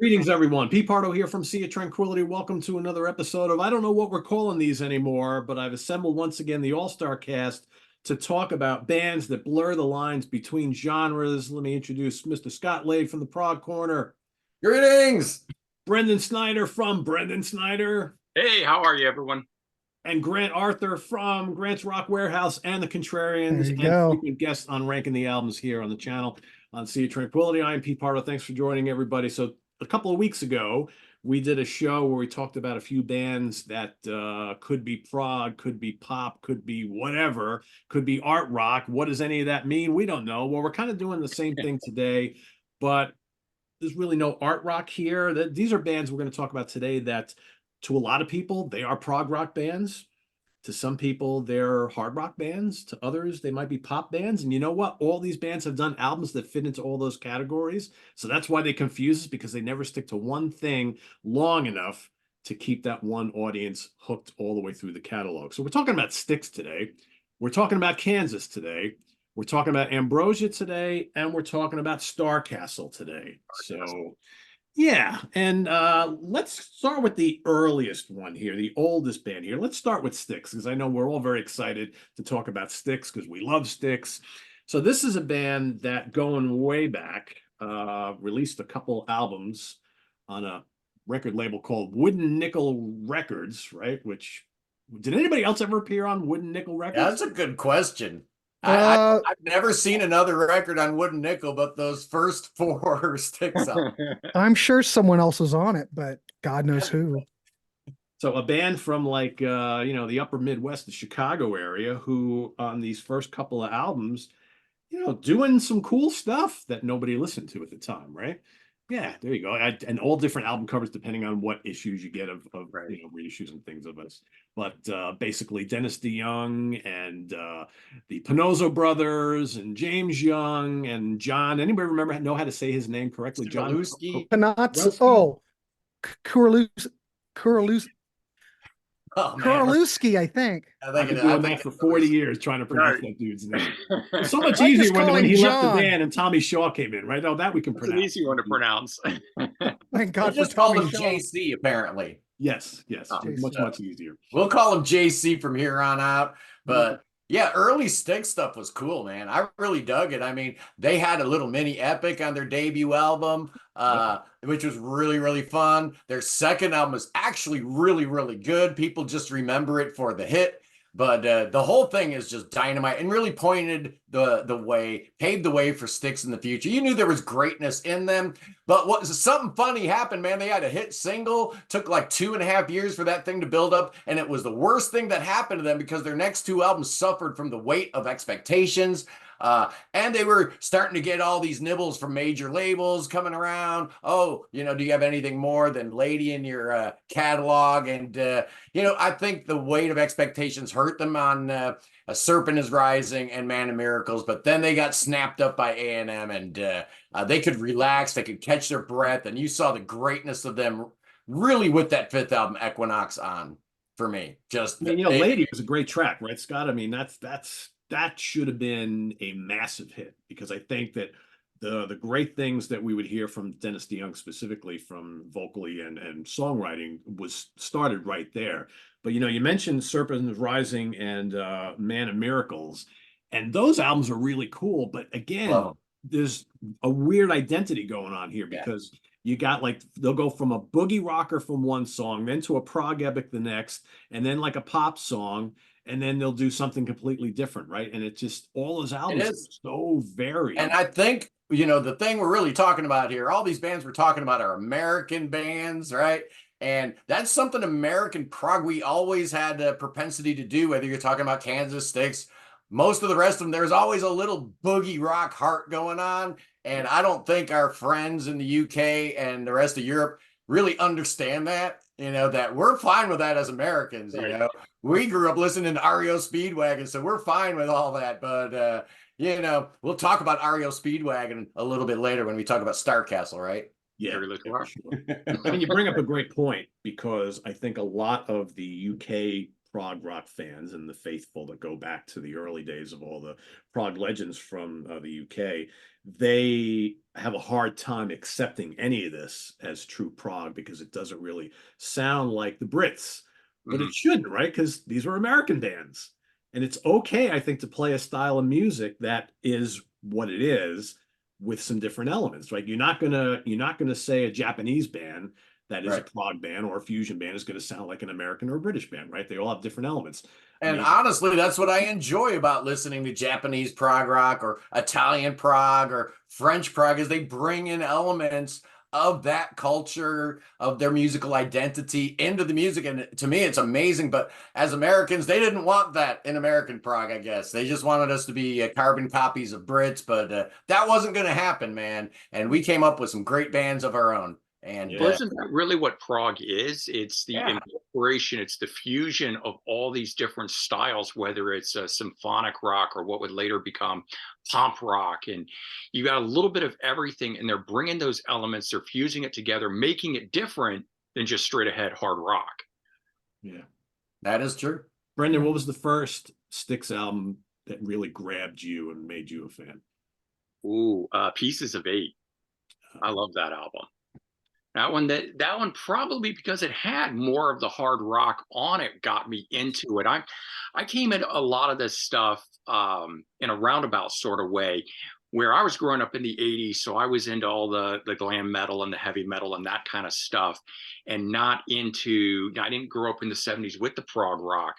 Greetings, everyone. Pete Pardo here from Sea of Tranquility. Welcome to another episode of, I don't know what we're calling these anymore, but I've assembled once again the All-Star cast to talk about bands that blur the lines between genres. Let me introduce Mr. Scot Lade from the Prog Corner, Greetings. Brendon Snyder from Brendon Snyder, Hey, how are you, everyone? and Grant Arthur from Grant's Rock Warehouse and the Contrarians, There you and go. frequent guests on Ranking the Albums here on the channel on Sea of Tranquility. I am Pete Pardo. Thanks for joining, everybody. So a couple of weeks ago, we did a show where we talked about a few bands that could be prog, could be pop, could be whatever, could be art rock. What does any of that mean? We don't know. Well, we're kind of doing the same thing today, but there's really no art rock here. These are bands we're going to talk about today that, to a lot of people, they are prog rock bands. To some people, they're hard rock bands. To others, they might be pop bands. And you know what? All these bands have done albums that fit into all those categories. So that's why they confuse us, because they never stick to one thing long enough to keep that one audience hooked all the way through the catalog. So we're talking about Styx today. We're talking about Kansas today. We're talking about Ambrosia today. And we're talking about Starcastle today. So yeah, and let's start with the earliest one here, the oldest band here. Let's start with Styx, because I know we're all very excited to talk about Styx because we love Styx. So this is a band that, going way back, released a couple albums on a record label called Wooden Nickel Records, right? Which, did anybody else ever appear on Wooden Nickel Records? That's a good question. Uh, I've never seen another record on Wooden Nickel, but those first four Styx up. I'm sure someone else was on it, but God knows who. So a band from like the upper Midwest, the Chicago area, who on these first couple of albums, doing some cool stuff that nobody listened to at the time, right? Yeah, there you go. And all different album covers depending on what issues you get of Right. reissues and things of us. But basically Dennis DeYoung and the Pinozzo brothers and James Young and John. Anybody know how to say his name correctly? John Maluski. Panatz. Oh, Kuralus, Oh man, Kuralewski, I think. I've been doing that for 40 years trying to pronounce that dude's name. It's so much I easier just call when him he left the John. band and Tommy Shaw came in, right? Oh, that we can It's an pronounce. easy one to pronounce. Thank I God for just call Tommy him Shaw. JC apparently. Yes, Oh, much easier. We'll call him JC from here on out. But yeah, early Styx stuff was cool, man. I really dug it. I mean, they had a little mini epic on their debut album, which was really, really fun. Their second album is actually really, really good. People just remember it for the hit. But the whole thing is just dynamite and really paved the way for Styx in the future. You knew there was greatness in them, but something funny happened, man. They had a hit single, took like 2.5 years for that thing to build up, and it was the worst thing that happened to them because their next two albums suffered from the weight of expectations. And they were starting to get all these nibbles from major labels coming around. Oh, do you have anything more than Lady in your catalog? And, I think the weight of expectations hurt them on A Serpent is Rising and Man of Miracles. But then they got snapped up by A&M and they could relax. They could catch their breath. And you saw the greatness of them really with that fifth album, Equinox, on for me. Lady was a great track, right, Scott? I mean, that should have been a massive hit, because I think that the great things that we would hear from Dennis DeYoung, specifically from vocally and songwriting, was started right there. But you mentioned Serpent is Rising and Man of Miracles, and those albums are really cool. But again, there's a weird identity going on here, because you got they'll go from a boogie rocker from one song, then to a prog epic the next, and then like a pop song, and then they'll do something completely different, right? And it just, all those albums are so varied. And I think, the thing we're really talking about here, all these bands we're talking about are American bands, right? And that's something American prog we always had a propensity to do, whether you're talking about Kansas, Styx, most of the rest of them, there's always a little boogie rock heart going on. And I don't think our friends in the UK and the rest of Europe really understand that, that we're fine with that as Americans, We grew up listening to REO Speedwagon, so we're fine with all that. But, we'll talk about REO Speedwagon a little bit later when we talk about Starcastle, right? Yeah, Sure. I mean, you bring up a great point, because I think a lot of the UK prog rock fans and the faithful that go back to the early days of all the prog legends from the UK, they have a hard time accepting any of this as true prog because it doesn't really sound like the Brits. But it shouldn't, right? Because these were American bands. And it's okay, I think, to play a style of music that is what it is with some different elements, right? You're not gonna say a Japanese band that is a Right. prog band or a fusion band is going to sound like an American or a British band, right? They all have different elements. I And mean, honestly, that's what I enjoy about listening to Japanese prog rock or Italian prog or French prog is they bring in elements of that culture, of their musical identity into the music. And to me, it's amazing. But as Americans, they didn't want that in American prog, I guess. They just wanted us to be carbon copies of Brits, but that wasn't going to happen, man. And we came up with some great bands of our own. And Yeah. Well, isn't that really what prog is? It's the Yeah. incorporation, it's the fusion of all these different styles, whether it's a symphonic rock or what would later become pop rock. And you got a little bit of everything, and they're bringing those elements, they're fusing it together, making it different than just straight ahead hard rock. yeah. that is true. Brendon, what was the first Styx album that really grabbed you and made you a fan? Ooh, Pieces of Eight. I love that album. That one probably because it had more of the hard rock on it got me into it. I came at a lot of this stuff in a roundabout sort of way, where I was growing up in the 80s, so I was into all the glam metal and the heavy metal and that kind of stuff, and not into. I didn't grow up in the 70s with the prog rock,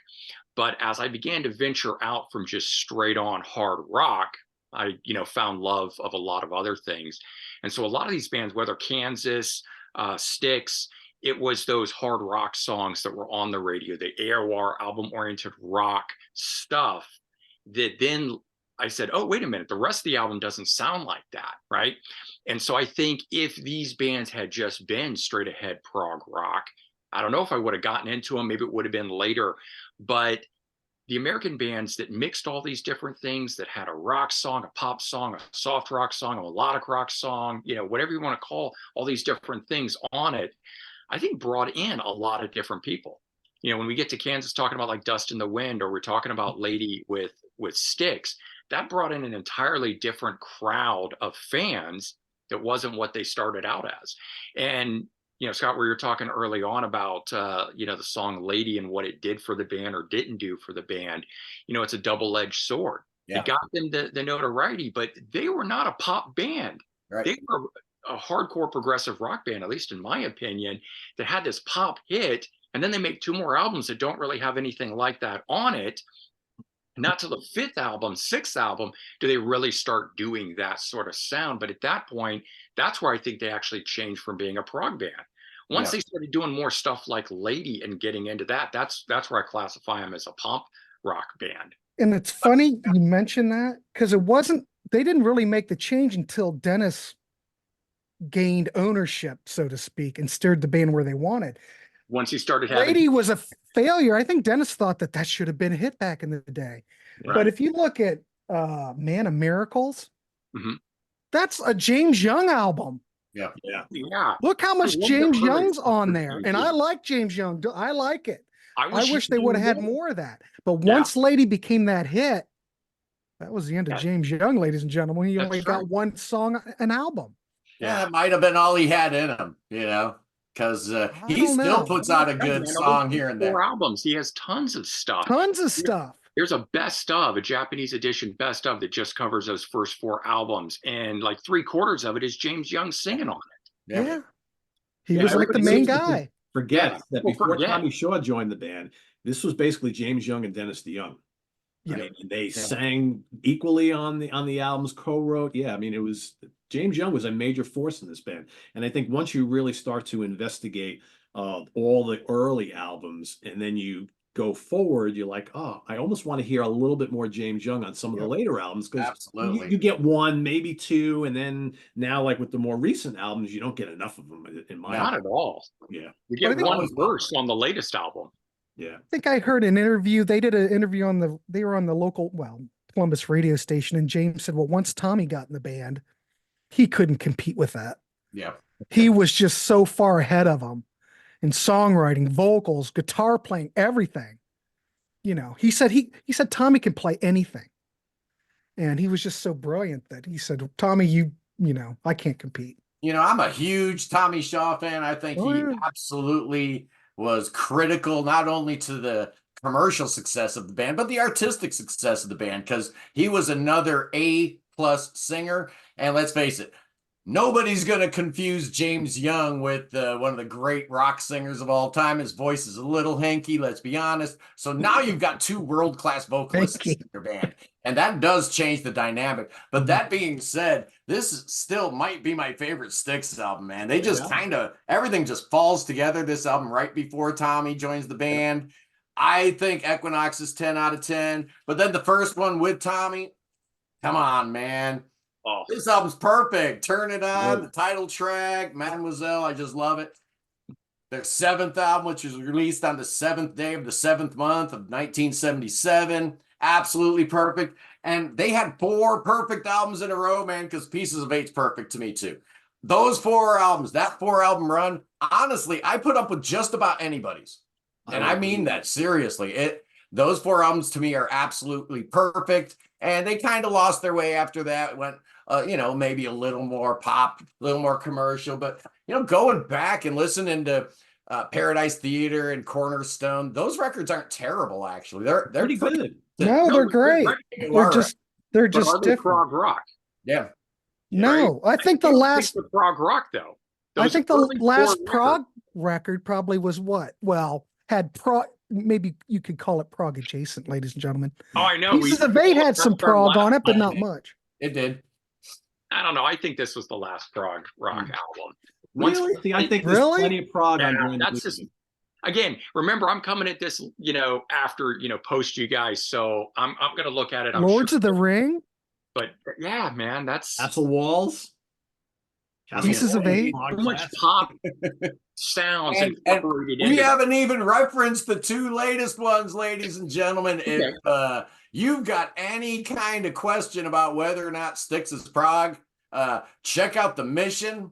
but as I began to venture out from just straight on hard rock, I found love of a lot of other things. And so a lot of these bands, whether Kansas, Styx, it was those hard rock songs that were on the radio, the AOR album-oriented rock stuff that then I said, oh, wait a minute, the rest of the album doesn't sound like that, right? And so I think if these bands had just been straight ahead prog rock, I don't know if I would have gotten into them. Maybe it would have been later, but the American bands that mixed all these different things, that had a rock song, a pop song, a soft rock song, a melodic rock song, whatever you want to call all these different things on it, I think brought in a lot of different people. When we get to Kansas talking about like Dust in the Wind, or we're talking about Lady with Styx, that brought in an entirely different crowd of fans that wasn't what they started out as. And Scott, we were talking early on about, the song Lady and what it did for the band or didn't do for the band. It's a double-edged sword. Yeah. It got them the notoriety, but they were not a pop band. Right. They were a hardcore progressive rock band, at least in my opinion, that had this pop hit. And then they make two more albums that don't really have anything like that on it. Not till the fifth album, sixth album, do they really start doing that sort of sound. But at that point, that's where I think they actually changed from being a prog band. Once they started doing more stuff like Lady and getting into that, that's where I classify them as a pop rock band. And it's funny you mentioned that because they didn't really make the change until Dennis gained ownership, so to speak, and steered the band where they wanted. Once he started having Lady was a failure. I think Dennis thought that should have been a hit back in the day. Right. But if you look at Man of Miracles, that's a James Young album. Yeah. Look how much love James that Young's lyrics. on there. And I like James Young. I like it. I wish they would have had more of that. But once Lady became that hit, that was the end of James Young, ladies and gentlemen. He only got one song, an album. Yeah, it might have been all he had in him, because he still puts out a good song here and there. 4 albums. He has tons of stuff. Tons of stuff. There's a best of, a Japanese edition best of that just covers those first 4 albums. And like 3/4 of it is James Young singing on it. Yeah. He was like the main guy. Forget that before Tommy Shaw joined the band, this was basically James Young and Dennis DeYoung. Yeah. I mean, they sang equally on the albums, co-wrote. Yeah, I mean, it was James Young was a major force in this band. And I think once you really start to investigate all the early albums and then you go forward, you're like, oh, I almost want to hear a little bit more James Young on some of the later albums, because you get 1, maybe 2, and then now, like with the more recent albums, you don't get enough of them. In my Not at all. Yeah, you get 1 verse on the latest album. Yeah, I think I heard an interview. They did an interview they were on the local, Columbus radio station, and James said, well, once Tommy got in the band, he couldn't compete with that. Yeah, he was just so far ahead of him in songwriting, vocals, guitar playing, everything. he said Tommy can play anything. And he was just so brilliant that he said, Tommy, I can't compete. I'm a huge Tommy Shaw fan. I think he absolutely was critical, not only to the commercial success of the band, but the artistic success of the band, because he was another A-plus singer. And let's face it, nobody's going to confuse James Young with one of the great rock singers of all time. His voice is a little hinky, let's be honest. So now you've got two world-class vocalists in your band, and that does change the dynamic. But that being said, this still might be my favorite Styx album, man. They just everything just falls together this album right before Tommy joins the band. I think Equinox is 10 out of 10. But then the first one with Tommy, come on, man. Oh, this album's perfect. Turn It On, the title track, Mademoiselle, I just love it. Their 7th album, which was released on the 7th day of the 7th month of 1977. Absolutely perfect. And they had 4 perfect albums in a row, man, because Pieces of 8's perfect to me, too. Those 4 albums, that 4-album run, honestly, I put up with just about anybody's. And I mean that seriously. Those 4 albums to me are absolutely perfect. And they kind of lost their way after that. Went, maybe a little more pop, a little more commercial. But, going back and listening to Paradise Theater and Cornerstone, those records aren't terrible, actually. They're pretty good. No, they're great. They're just different. Prog rock. Yeah. No, I think the last prog rock though. I think the last prog record probably was what? Well, had prog. Maybe you could call it prog adjacent, ladies and gentlemen. Oh, I know. Pieces of 8 had some prog on it, but not much. It did. I don't know. I think this was the last prog rock album. Really? See, I think there's plenty of prog on that's just. Again, remember, I'm coming at this, after, post you guys. So I'm going to look at it. Lords of the Ring. But yeah, man, that's Castle Walls. Pieces of 8. So much pop sounds and we haven't even referenced the 2 latest ones, ladies and gentlemen. If you've got any kind of question about whether or not Styx is prog, check out The Mission,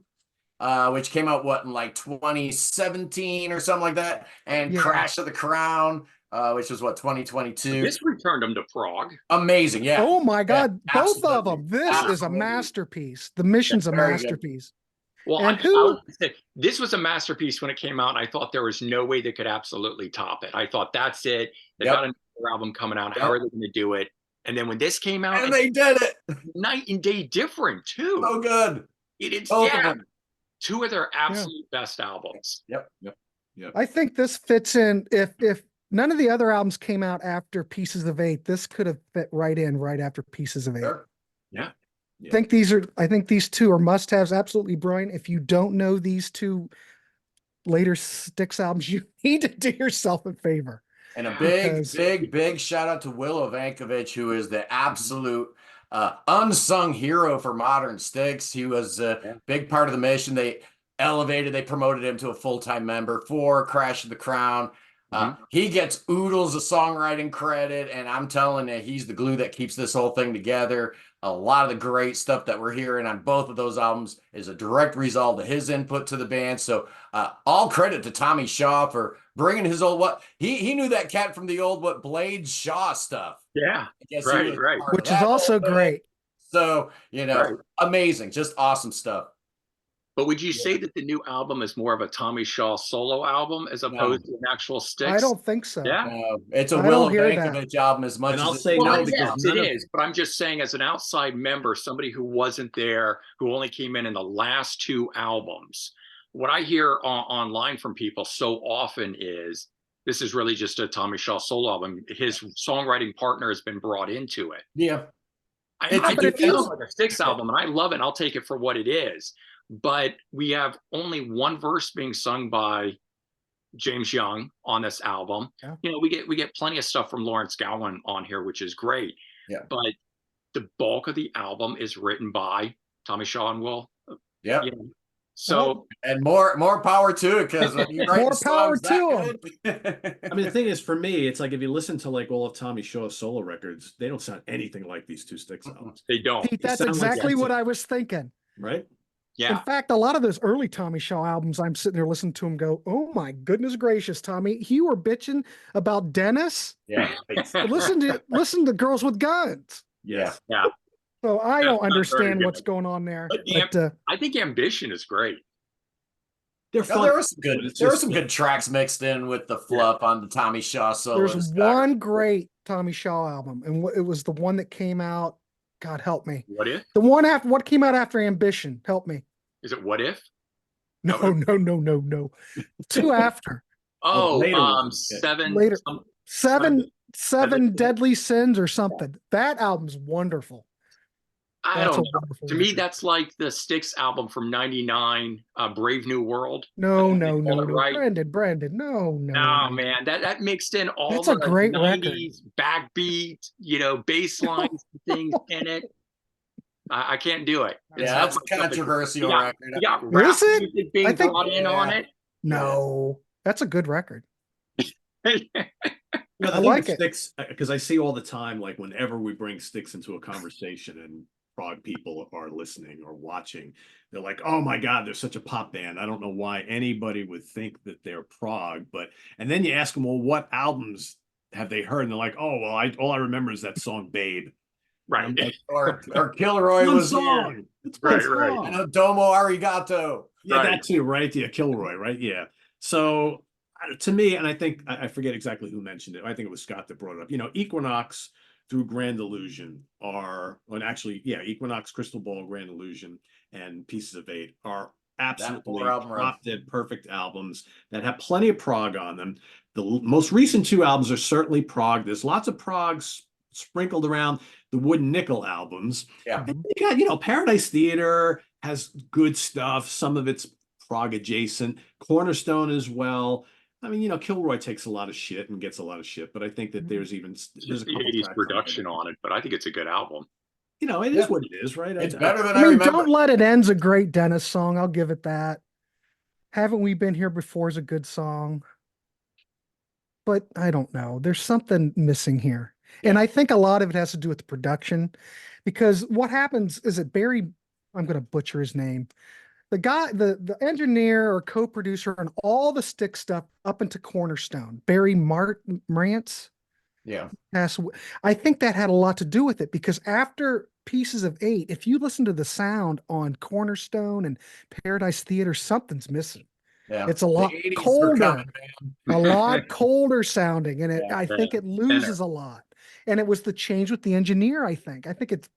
which came out in like 2017 or something like that, and Crash of the Crown, which was 2022. This returned them to prog. Amazing, yeah. Oh my God, both of them. This is a masterpiece. The Mission's a masterpiece. Well, this was a masterpiece when it came out, and I thought there was no way they could absolutely top it. I thought that's it. They got another album coming out. How are they going to do it? And then when this came out, and they did it. Night and day different too. So good. It's 2 of their absolute best albums. Yep. I think this fits in. If none of the other albums came out after Pieces of 8, this could have fit right after Pieces of 8. Sure. Yeah. I think these 2 are must-haves, absolutely brilliant. If you don't know these 2 later Styx albums, you need to do yourself a favor. And a big shout out to Willow Vankovich, who is the absolute unsung hero for modern Styx. He was a big part of the mission. They promoted him to a full-time member for Crash of the Crown. He gets oodles of songwriting credit, and I'm telling you, he's the glue that keeps this whole thing together. A lot of the great stuff that we're hearing on both of those albums is a direct result of his input to the band. So all credit to Tommy Shaw for bringing his old he knew that cat from the old Blades Shaw stuff. Yeah, right. Which is also great. So, amazing, just awesome stuff. But would you say that the new album is more of a Tommy Shaw solo album as opposed to an actual Styx? I don't think so. Yeah, it's a Willow Vankovich album as much. And as I'll say no, because it is. But I'm just saying, as an outside member, somebody who wasn't there, who only came in the last 2 albums, what I hear online from people so often is this is really just a Tommy Shaw solo album. His songwriting partner has been brought into it. Yeah, I do feel like a Styx album, and I love it. And I'll take it for what it is. But we have only 1 verse being sung by James Young on this album. Yeah. We get plenty of stuff from Lawrence Gowan on here, which is great. Yeah. But the bulk of the album is written by Tommy Shaw and Will. Yeah. So and more power to it, because more power to him. I mean, the thing is, for me, it's like if you listen to all of Tommy Shaw's solo records, they don't sound anything like these 2 Styx albums. They don't. Pete, that's exactly what I was thinking. Right? Yeah. In fact, a lot of those early Tommy Shaw albums, I'm sitting there listening to him go, "Oh my goodness gracious, Tommy, you were bitching about Dennis. Yeah. But listen to Girls with Guns." Yes. Yeah. So I don't That's not very understand good. what's going on there. But But I think Ambition is great. They're No, fun. there were some but good. it's There were just- some good tracks mixed in with the fluff on the Tommy Shaw there's solos. one great Tommy Shaw album, and it was the one that came out. God help me. What If? The one after what came out after Ambition. Help me. Is it What If? No. Two after. Oh, later ones. Seven. Later. Seven Deadly Deadly Sins or something. That album's wonderful. I That's don't a know. wonderful To me, record. that's like the Styx album from '99, Brave New World. No, Right? Brandon, no. Oh man, that mixed in all That's the a great record. '90s backbeat, bass lines and things in it. I can't do it. Yeah, that's a controversial record. You got Is rap it? music being I think- brought in on it. No, that's a good record. The I thing like with it. Styx, because I see all the time, like whenever we bring Styx into a conversation and prog people are listening or watching, they're like, "Oh my God, they're such a pop band." I don't know why anybody would think that they're prog, and then you ask them, "Well, what albums have they heard?" And they're like, "Oh, well, all I remember is that song, Babe." Right. Like, Or Kilroy one was song. here. It's one Right. song. I know Domo Arigato. Yeah, Right. that too, right? Yeah, Kilroy, right? Yeah. So to me, and I think I forget exactly who mentioned it. I think it was Scott that brought it up. Equinox through Grand Illusion Equinox, Crystal Ball, Grand Illusion, and Pieces of Eight are absolutely drop dead perfect albums that have plenty of prog on them. The most recent two albums are certainly prog. There's lots of prog sprinkled around the Wooden Nickel albums. Yeah. And you got, Paradise Theater has good stuff. Some of it's prog adjacent. Cornerstone as well. I mean, Kilroy takes a lot of shit and gets a lot of shit, but I think that there's a Just the couple 80s tracks production on it, but I think it's a good album. It is what it is, right? It's better than I I mean, remember. Don't Let It End's a great Dennis song. I'll give it that. Haven't We Been Here Before is a good song. But I don't know. There's something missing here. And I think a lot of it has to do with the production, because what happens is that Barry, I'm going to butcher his name, the guy, the engineer or co-producer on all the Styx stuff up into Cornerstone, Barry Marantz. Yeah. I think that had a lot to do with it, because after Pieces of Eight, if you listen to the sound on Cornerstone and Paradise Theater, something's missing. Yeah. It's a lot colder, a lot colder sounding, and I think it loses a lot. And it was the change with the engineer. I think it's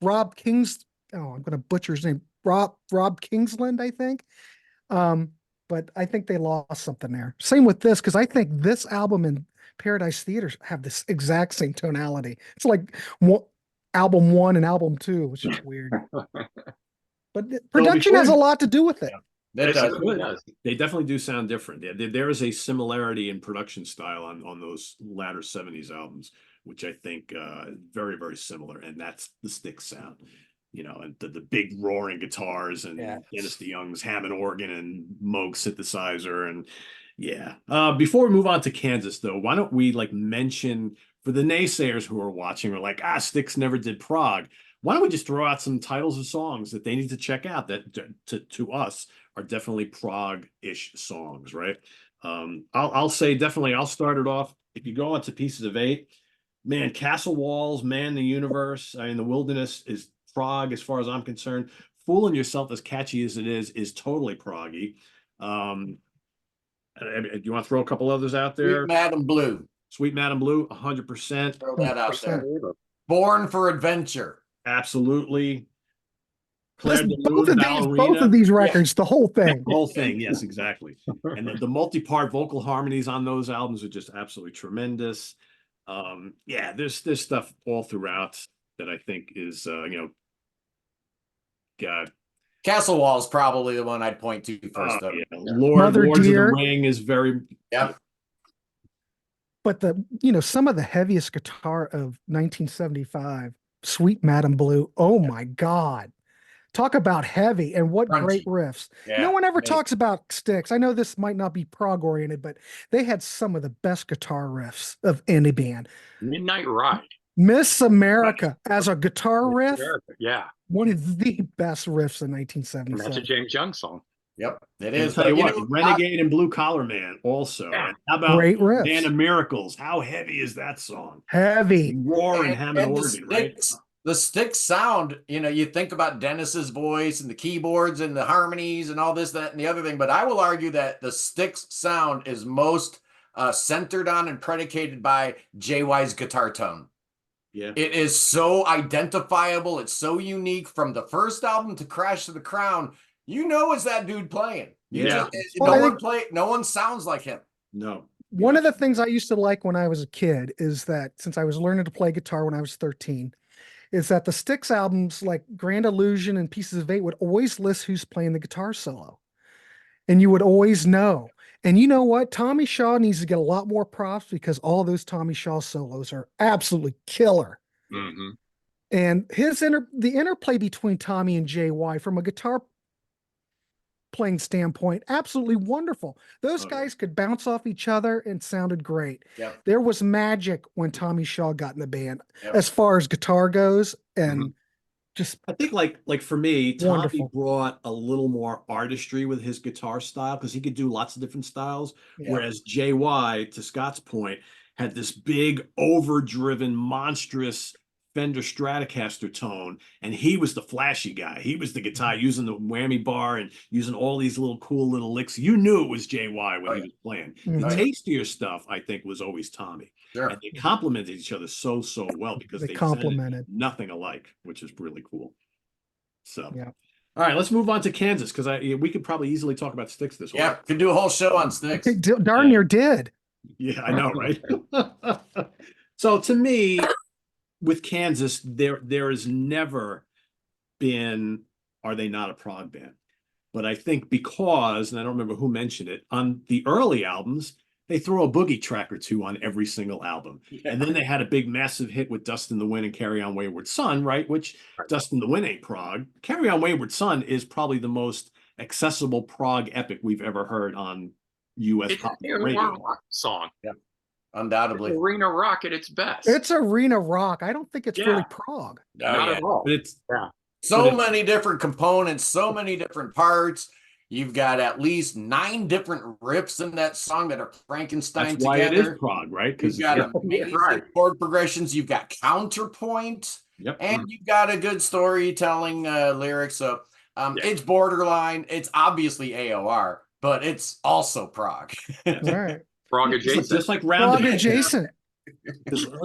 Rob King's. Oh, I'm going to butcher his name. Rob Kingsland, I think. But I think they lost something there. Same with this, because I think this album and Paradise Theater have this exact same tonality. It's like album 1 and album 2, which is weird. But production has a lot to do with it. It does. They definitely do sound different. There is a similarity in production style on those latter 70s albums, which I think very, very similar. And that's the Styx sound. And the big roaring guitars and Dennis DeYoung's Hammond organ and Moog synthesizer. And before we move on to Kansas, though, why don't we mention, for the naysayers who are watching, are like, Styx never did prog. Why don't we just throw out some titles of songs that they need to check out that to us are definitely prog-ish songs, right? I'll say definitely, I'll start it off. If you go on to Pieces of Eight, man, Castle Walls, Man the Universe, The Wilderness is prog as far as I'm concerned. Fooling Yourself, as catchy as it is totally proggy. Do you want to throw a couple others out there? Sweet Madam Blue. Sweet Madam Blue, 100%. Throw that out there. Born for Adventure. Absolutely. Both of these records, the whole thing. The whole thing, yes, exactly. And the multi-part vocal harmonies on those albums are just absolutely tremendous. There's stuff all throughout that I think is God. Castle Wall is probably the one I'd point to first. Lords of the Ring is very But some of the heaviest guitar of 1975, Sweet Madam Blue. Oh my God. Talk about heavy, and what great riffs. No one ever talks about Styx. I know this might not be prog oriented, but they had some of the best guitar riffs of any band. Midnight Ride. Miss America as a guitar riff. Yeah. One of the best riffs in And that's a 1977. James Young song. Yep, it And is. tell you But, what, Renegade and Blue Collar Man also. Yeah. And how about Great riffs. Band of Miracles? How heavy is that song? Heavy. Roar and Hammond and organ, right? The Styx sound, you think about Dennis's voice and the keyboards and the harmonies and all this, that, and the other thing. But I will argue that the Styx sound is most centered on and predicated by JY's guitar tone. Yeah. It is so identifiable. It's so unique from the first album to Crash to the Crown. It's that dude playing. Yeah. No one sounds like him. No. One of the things I used to like when I was a kid is that since I was learning to play guitar when I was 13, is that the Styx albums like Grand Illusion and Pieces of Eight would always list who's playing the guitar solo. And you would always know. And you know what? Tommy Shaw needs to get a lot more props because all those Tommy Shaw solos are absolutely killer. Mm-hmm. And the interplay between Tommy and JY from a guitar playing standpoint, absolutely wonderful. Those guys could bounce off each other and sounded great. Yep. There was magic when Tommy Shaw got in the band as far as guitar goes. And just I think like for me, Tommy wonderful. brought a little more artistry with his guitar style because he could do lots of different styles. Whereas JY, to Scott's point, had this big, overdriven, monstrous Fender Stratocaster tone, and he was the flashy guy. He was the guitar using the whammy bar and using all these little cool little licks. You knew it was JY when he was playing. The tastier stuff, I think, was always Tommy. Sure. And they complemented each other so well because they complemented nothing alike, which is really cool. So yeah. All right, let's move on to Kansas because we could probably easily talk about Styx this week. Yeah, could do a whole show on Styx. Darn near did. Yeah, I know, right? So to me, with Kansas, there has never been, are they not a prog band? But I think because, and I don't remember who mentioned it, on the early albums, they throw a boogie track or two on every single album. Yeah. And then they had a big massive hit with Dust in the Wind and Carry On Wayward Son, right? Which Dust in the Wind ain't prog. Carry On Wayward Son is probably the most accessible prog epic we've ever heard on U.S. pop radio. Song. Yeah. Undoubtedly. It's arena rock at its best. It's arena rock. I don't think it's really prog. Not at all. But it's so many different components, so many different parts. You've got at least 9 different riffs in that song that are Frankenstein together. Why it is prog, right? Because you've got amazing chord progressions. You've got counterpoint, and you've got a good storytelling lyrics. So it's borderline. It's obviously AOR, but it's also prog. Right. Prog adjacent. Just like Roundabout. Prog adjacent.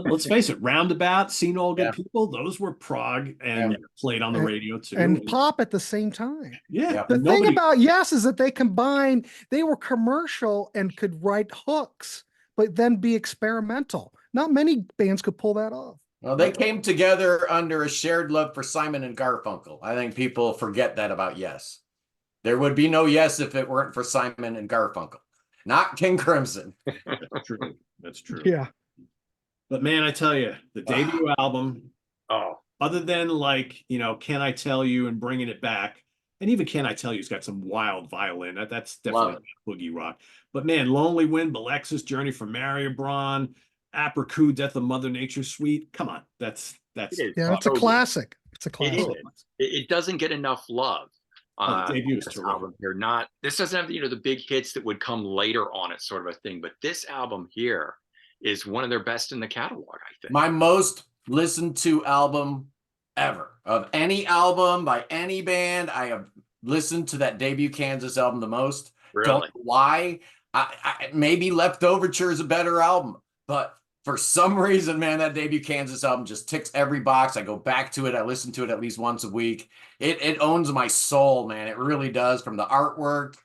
Let's face it, Roundabout, Seen All Good People, those were prog and played on the radio too. And pop at the same time. Yeah. The thing about Yes is that they were commercial and could write hooks, but then be experimental. Not many bands could pull that off. Well, they came together under a shared love for Simon and Garfunkel. I think people forget that about Yes. There would be no Yes if it weren't for Simon and Garfunkel. Not King Crimson. That's true. That's true. Yeah. But man, I tell you, the debut album, other than Can I Tell You and Bringing It Back, and even Can I Tell You's got some wild violin. That's definitely boogie rock. But man, Lonely Wind, Alexis, Journey from Mariabron, Apricot, Death of Mother Nature Suite. Come on. That's it's a classic. It's a classic. It doesn't get enough love. Debut is terrific. This doesn't have the big hits that would come later on it, sort of a thing. But this album here is one of their best in the catalog, I think. My most listened to album ever of any album by any band. I have listened to that debut Kansas album the most. Really? Don't know why. I maybe Leftoverture is a better album, but for some reason, man, that debut Kansas album just ticks every box. I go back to it. I listen to it at least once a week. It owns my soul, man. It really does. From the artwork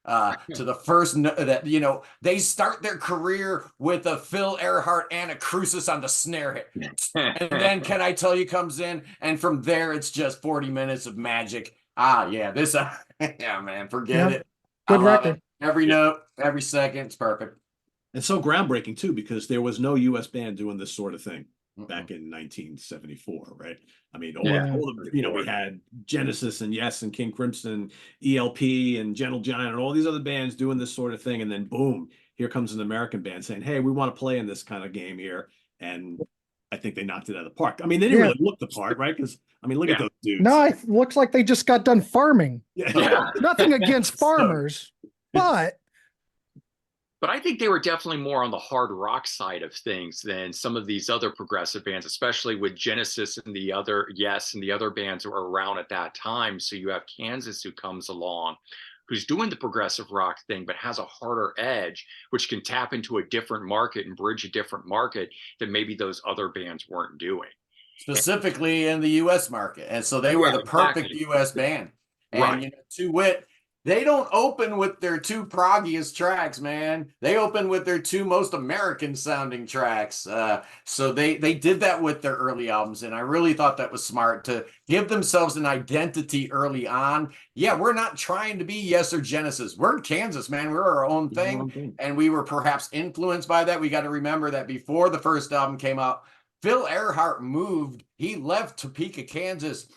to the first that they start their career with a Phil Earhart Anacrusis on the snare hit, and then Can I Tell You comes in, and from there it's just 40 minutes of magic. This man, forget it. Good record. Every note, every second, it's perfect. And so groundbreaking too, because there was no U.S. band doing this sort of thing back in 1974, right? I mean, we had Genesis and Yes and King Crimson, ELP and Gentle Giant and all these other bands doing this sort of thing, and then boom, here comes an American band saying, "Hey, we want to play in this kind of game here." And I think they knocked it out of the park. I mean, they didn't really look the part, right? Because I mean, look at those dudes. No, it looks like they just got done farming. Yeah. Nothing against farmers, but I think they were definitely more on the hard rock side of things than some of these other progressive bands, especially with Genesis and the other and the other bands that were around at that time. So you have Kansas who comes along, who's doing the progressive rock thing, but has a harder edge, which can tap into a different market and bridge a different market that maybe those other bands weren't doing. Specifically in the U.S. market. And so they were the perfect U.S. band. And you know, to wit, they don't open with their two proggiest tracks, man. They open with their two most American sounding tracks. So they did that with their early albums. And I really thought that was smart to give themselves an identity early on. Yeah, we're not trying to be Yes or Genesis. We're Kansas, man. We're our own thing. And we were perhaps influenced by that. We got to remember that before the first album came out, Phil Earhart moved. He left Topeka, Kansas.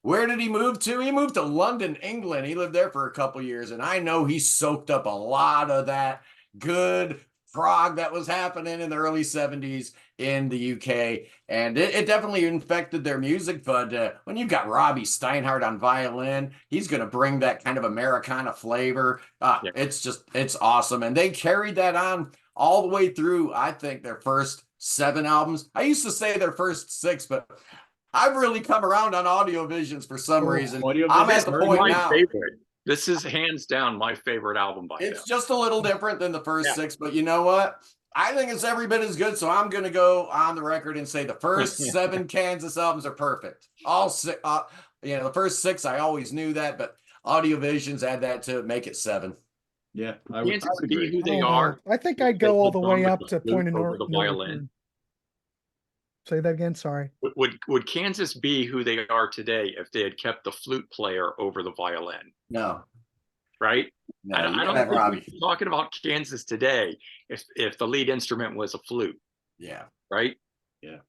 Where did he move to? He moved to London, England. He lived there for a couple years, and I know he soaked up a lot of that good prog that was happening in the early 70s in the UK, and it definitely infected their music. But when you've got Robbie Steinhardt on violin, he's going to bring that kind of Americana flavor. It's awesome, and they carried that on all the way through, I think, their first 7 albums. I used to say their first 6, but I've really come around on Audio Visions for some reason. I'm at the point now. Favorite. This is hands down my favorite album by them. It's just a little different than the first 6, but you know what? I think it's every bit as good, so I'm going to go on the record and say the first 7 Kansas albums are perfect. All 6, the first 6, I always knew that, but Audio Visions add that to make it 7. Yeah, I would be who they are. I think I'd go all the way up to Point of the violin. Say that again. Sorry. Would Kansas be who they are today if they had kept the flute player over the violin? No. Right? No, I don't think we're talking about Kansas today if the lead instrument was a flute. Yeah. Right? Yeah.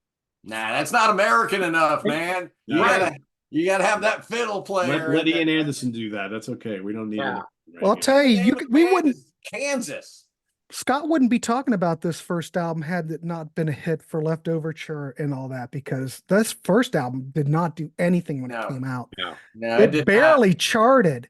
Nah, that's not American enough, man. You gotta have that fiddle player. Let Ian Anderson do that. That's okay. We don't need him. Well, I'll tell you, we wouldn't. Kansas. Scott wouldn't be talking about this first album had it not been a hit for Leftoverture and all that, because this first album did not do anything when it came out. No, it barely charted,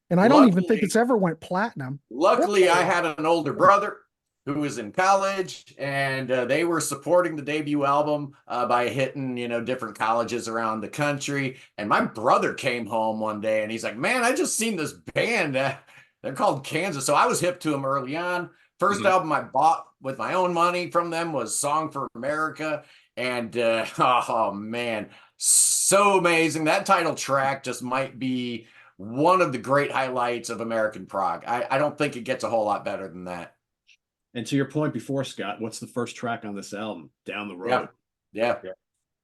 and I don't even think it's ever went platinum. Luckily, I had an older brother who was in college, and they were supporting the debut album by hitting, different colleges around the country. And my brother came home one day, and he's like, "Man, I just seen this band. They're called Kansas." So I was hip to them early on. First album I bought with my own money from them was Song for America. And oh man, so amazing. That title track just might be one of the great highlights of American prog. I don't think it gets a whole lot better than that. And to your point before, Scott, what's the first track on this album? Down the Road. Yeah.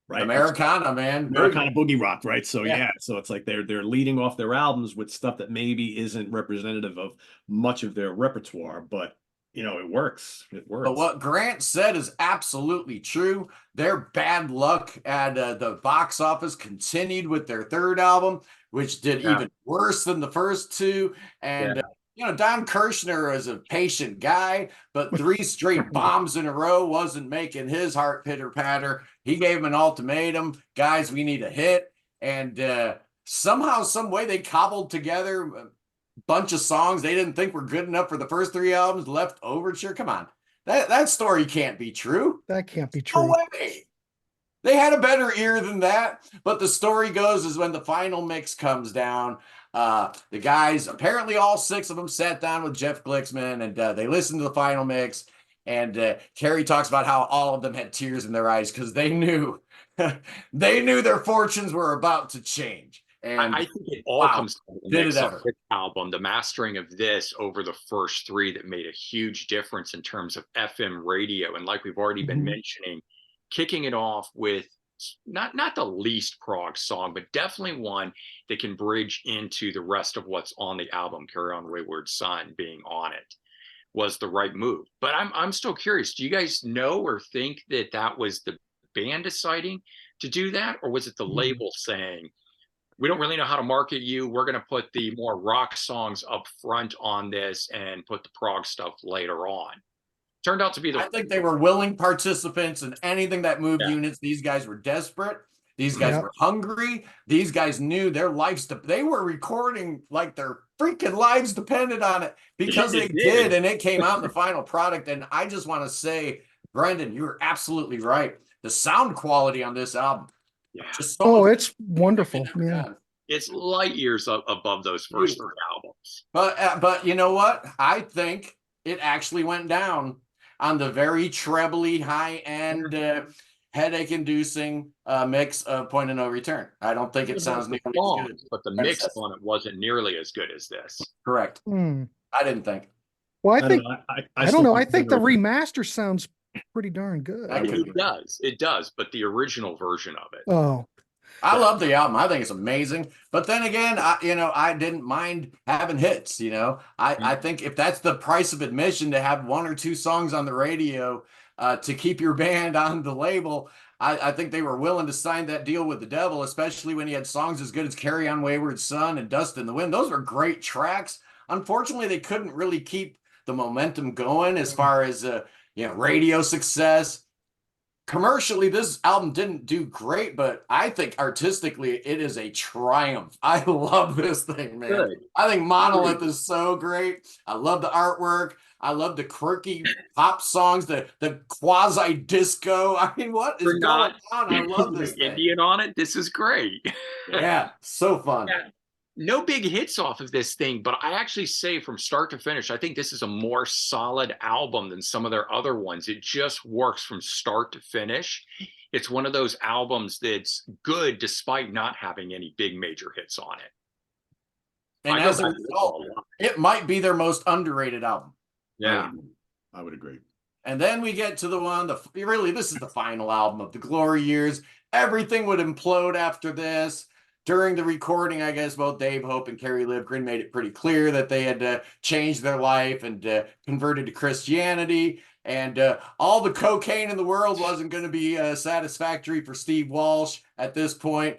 Right. Americana, man. Americana boogie rock, right? So so it's like they're leading off their albums with stuff that maybe isn't representative of much of their repertoire, but it works. It works. But what Grant said is absolutely true. Their bad luck at the box office continued with their third album, which did even worse than the first 2. And Don Kirshner is a patient guy, but 3 straight bombs in a row wasn't making his heart pitter patter. He gave him an ultimatum, guys, we need a hit. And somehow, some way, they cobbled together bunch of songs they didn't think were good enough for the first 3 albums. Left Overture, come on, that story can't be true. That can't be true. No way. They had a better ear than that. But the story goes is when the final mix comes down, the guys, apparently all 6 of them, sat down with Jeff Glicksman, and they listened to the final mix. And Kerry talks about how all of them had tears in their eyes because they knew their fortunes were about to change. And I think it all comes to the mix of this album, the mastering of this over the first 3 that made a huge difference in terms of FM radio. And like we've already been mentioning, kicking it off with not the least prog song, but definitely one that can bridge into the rest of what's on the album, Carry On Wayward Son being on it, was the right move. But I'm still curious, do you guys know or think that was the band deciding to do that? Or was it the label saying, we don't really know how to market you, we're going to put the more rock songs up front on this and put the prog stuff later on? Turned out to be I think they were willing participants in anything that moved units. These guys were desperate. These guys were hungry. These guys knew their lives. They were recording like their freaking lives depended on it because they did. And it came out in the final product. And I just want to say, Brendon, you were absolutely right. The sound quality on this album. Just so it's wonderful. Yeah. It's light years above those first 3 albums. But you know what? I think it actually went down on the very trebly high end headache-inducing mix of Point of No Return. I don't think it sounds nearly as good. But the mix on it wasn't nearly as good as this. Correct. I didn't think. Well, I think I don't know. I think the remaster sounds pretty darn good. It does. But the original version of it. Oh, I love the album. I think it's amazing. But then again, I didn't mind having hits. I think if that's the price of admission to have 1 or 2 songs on the radio to keep your band on the label, I think they were willing to sign that deal with the devil, especially when he had songs as good as Carry On Wayward Son and Dust in the Wind. Those were great tracks. Unfortunately, they couldn't really keep the momentum going as far as radio success. Commercially, this album didn't do great, but I think artistically it is a triumph. I love this thing, man. Good. I think Monolith is so great. I love the artwork. I love the quirky pop songs, the quasi disco. I mean, what is going on? I love this thing. Indian on it. This is great. Yeah, so fun. Yeah. No big hits off of this thing, but I actually say from start to finish, I think this is a more solid album than some of their other ones. It just works from start to finish. It's one of those albums that's good despite not having any big major hits on it. And as a result, it might be their most underrated album. Yeah, I would agree. And then we get to the one, this is the final album of the glory years. Everything would implode after this. During the recording, I guess both Dave Hope and Kerry Livgren made it pretty clear that they had changed their life and converted to Christianity. And all the cocaine in the world wasn't going to be satisfactory for Steve Walsh at this point.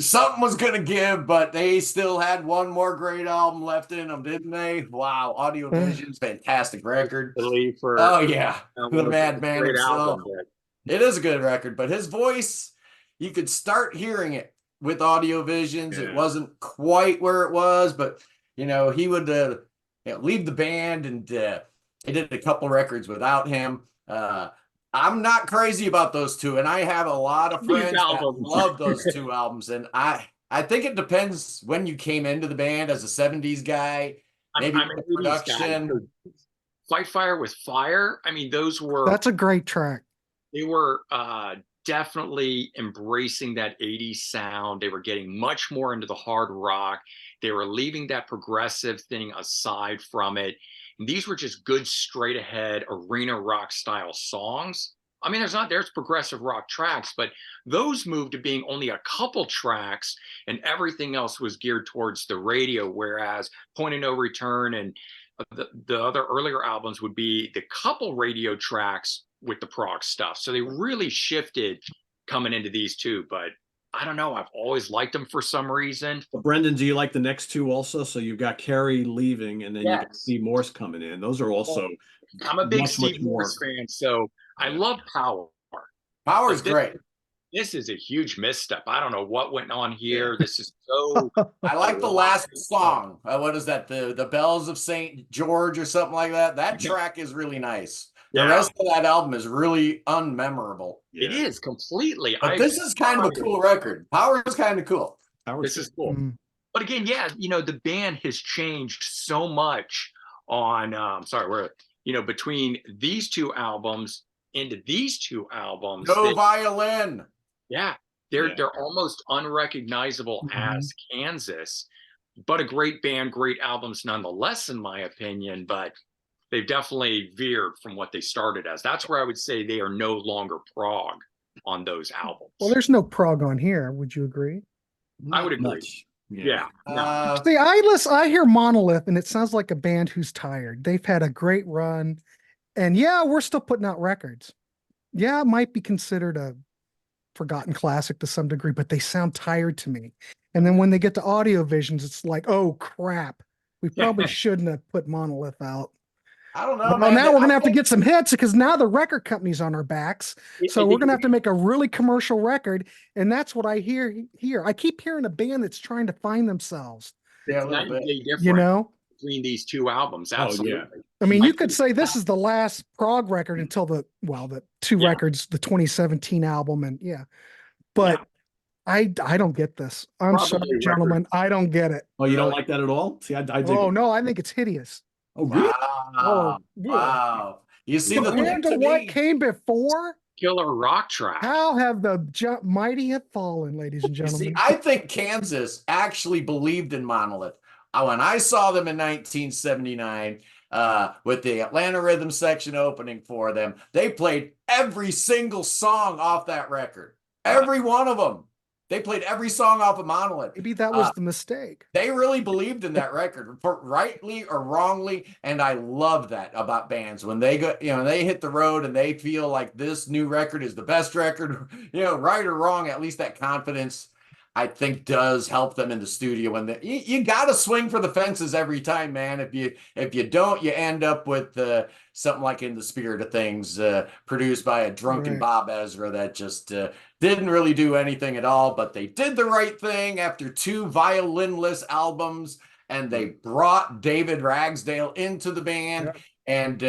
Something was going to give, but they still had one more great album left in them, didn't they? Wow, Audio Vision's fantastic record. Oh, yeah, the madman himself. It is a good record, but his voice, you could start hearing it. With Audio Visions, it wasn't quite where it was, but he would leave the band, and he did a couple records without him. I'm not crazy about those two, and I have a lot of friends that love those 2 albums, and I think it depends when you came into the band as a 70s guy, maybe production. Fight Fire with Fire. I mean, that's a great track. They were definitely embracing that 80s sound. They were getting much more into the hard rock. They were leaving that progressive thing aside from it. And these were just good, straight ahead arena rock style songs. I mean, there's progressive rock tracks, but those moved to being only a couple tracks and everything else was geared towards the radio. Whereas Point of No Return and the other earlier albums would be the couple radio tracks with the prog stuff. So they really shifted coming into these 2, but I don't know. I've always liked them for some reason. Well, Brendon, do you like the next 2 also? So you've got Carrie leaving and then you got Steve Morse coming in. Those are also I'm a big Steve Morse fan, so I love Power. Power's great. This is a huge misstep. I don't know what went on here. This is so I like the last song. What is that? The Bells of St. George or something like that. That track is really nice. The rest of that album is really unmemorable. It is completely. But this is kind of a cool record. Power is kind of cool. This is cool. But again, the band has changed so much on between these 2 albums into these 2 albums. No violin. Yeah. They're almost unrecognizable as Kansas, but a great band, great albums nonetheless, in my opinion. But they've definitely veered from what they started as. That's where I would say they are no longer prog on those albums. Well, there's no prog on here. Would you agree? I would agree. Yeah. See, I hear Monolith, and it sounds like a band who's tired. They've had a great run, and we're still putting out records. It might be considered a forgotten classic to some degree, but they sound tired to me. And then when they get to Audio Visions, it's like, oh crap, we probably shouldn't have put Monolith out. I don't know, Well, man. now we're gonna have to get some hits because now the record company's on our backs. So we're gonna have to It- make a really commercial record, and that's what I hear here. I keep hearing a band that's trying to find themselves. Yeah, a It's little night and bit. day You difference know, between these two albums. Oh, yeah. Absolutely. I mean, I you could think- say this is the last Prog record until the two Yeah. records, the 2017 album, and Yeah. but I don't get this. I'm Probably sorry, record. gentlemen, I don't get it. Oh, you don't Really? like that at all? See, I dig Oh it. no, I think it's hideous. Oh, really? Wow. yeah. Wow. You see, the thing Compared to to what me, came before, Killer rock track. how have the mighty have fallen, ladies and you see, gentlemen? I think Kansas actually believed in Monolith. When I saw them in 1979, with the Atlanta Rhythm section opening for them, they played every single song off that record. Every one of them. They played every song off of Monolith. Maybe that was the mistake. They really believed in that record, rightly or wrongly, and I love that about bands when they go, they hit the road and they feel like this new record is the best record, right or wrong. At least that confidence, I think, does help them in the studio. When you got to swing for the fences every time, man. If you don't, you end up with something like In the Spirit of Things, produced by a drunken Right. Bob Ezra that just didn't really do anything at all, but they did the right thing after 2 violinless albums, and they brought David Ragsdale into the band and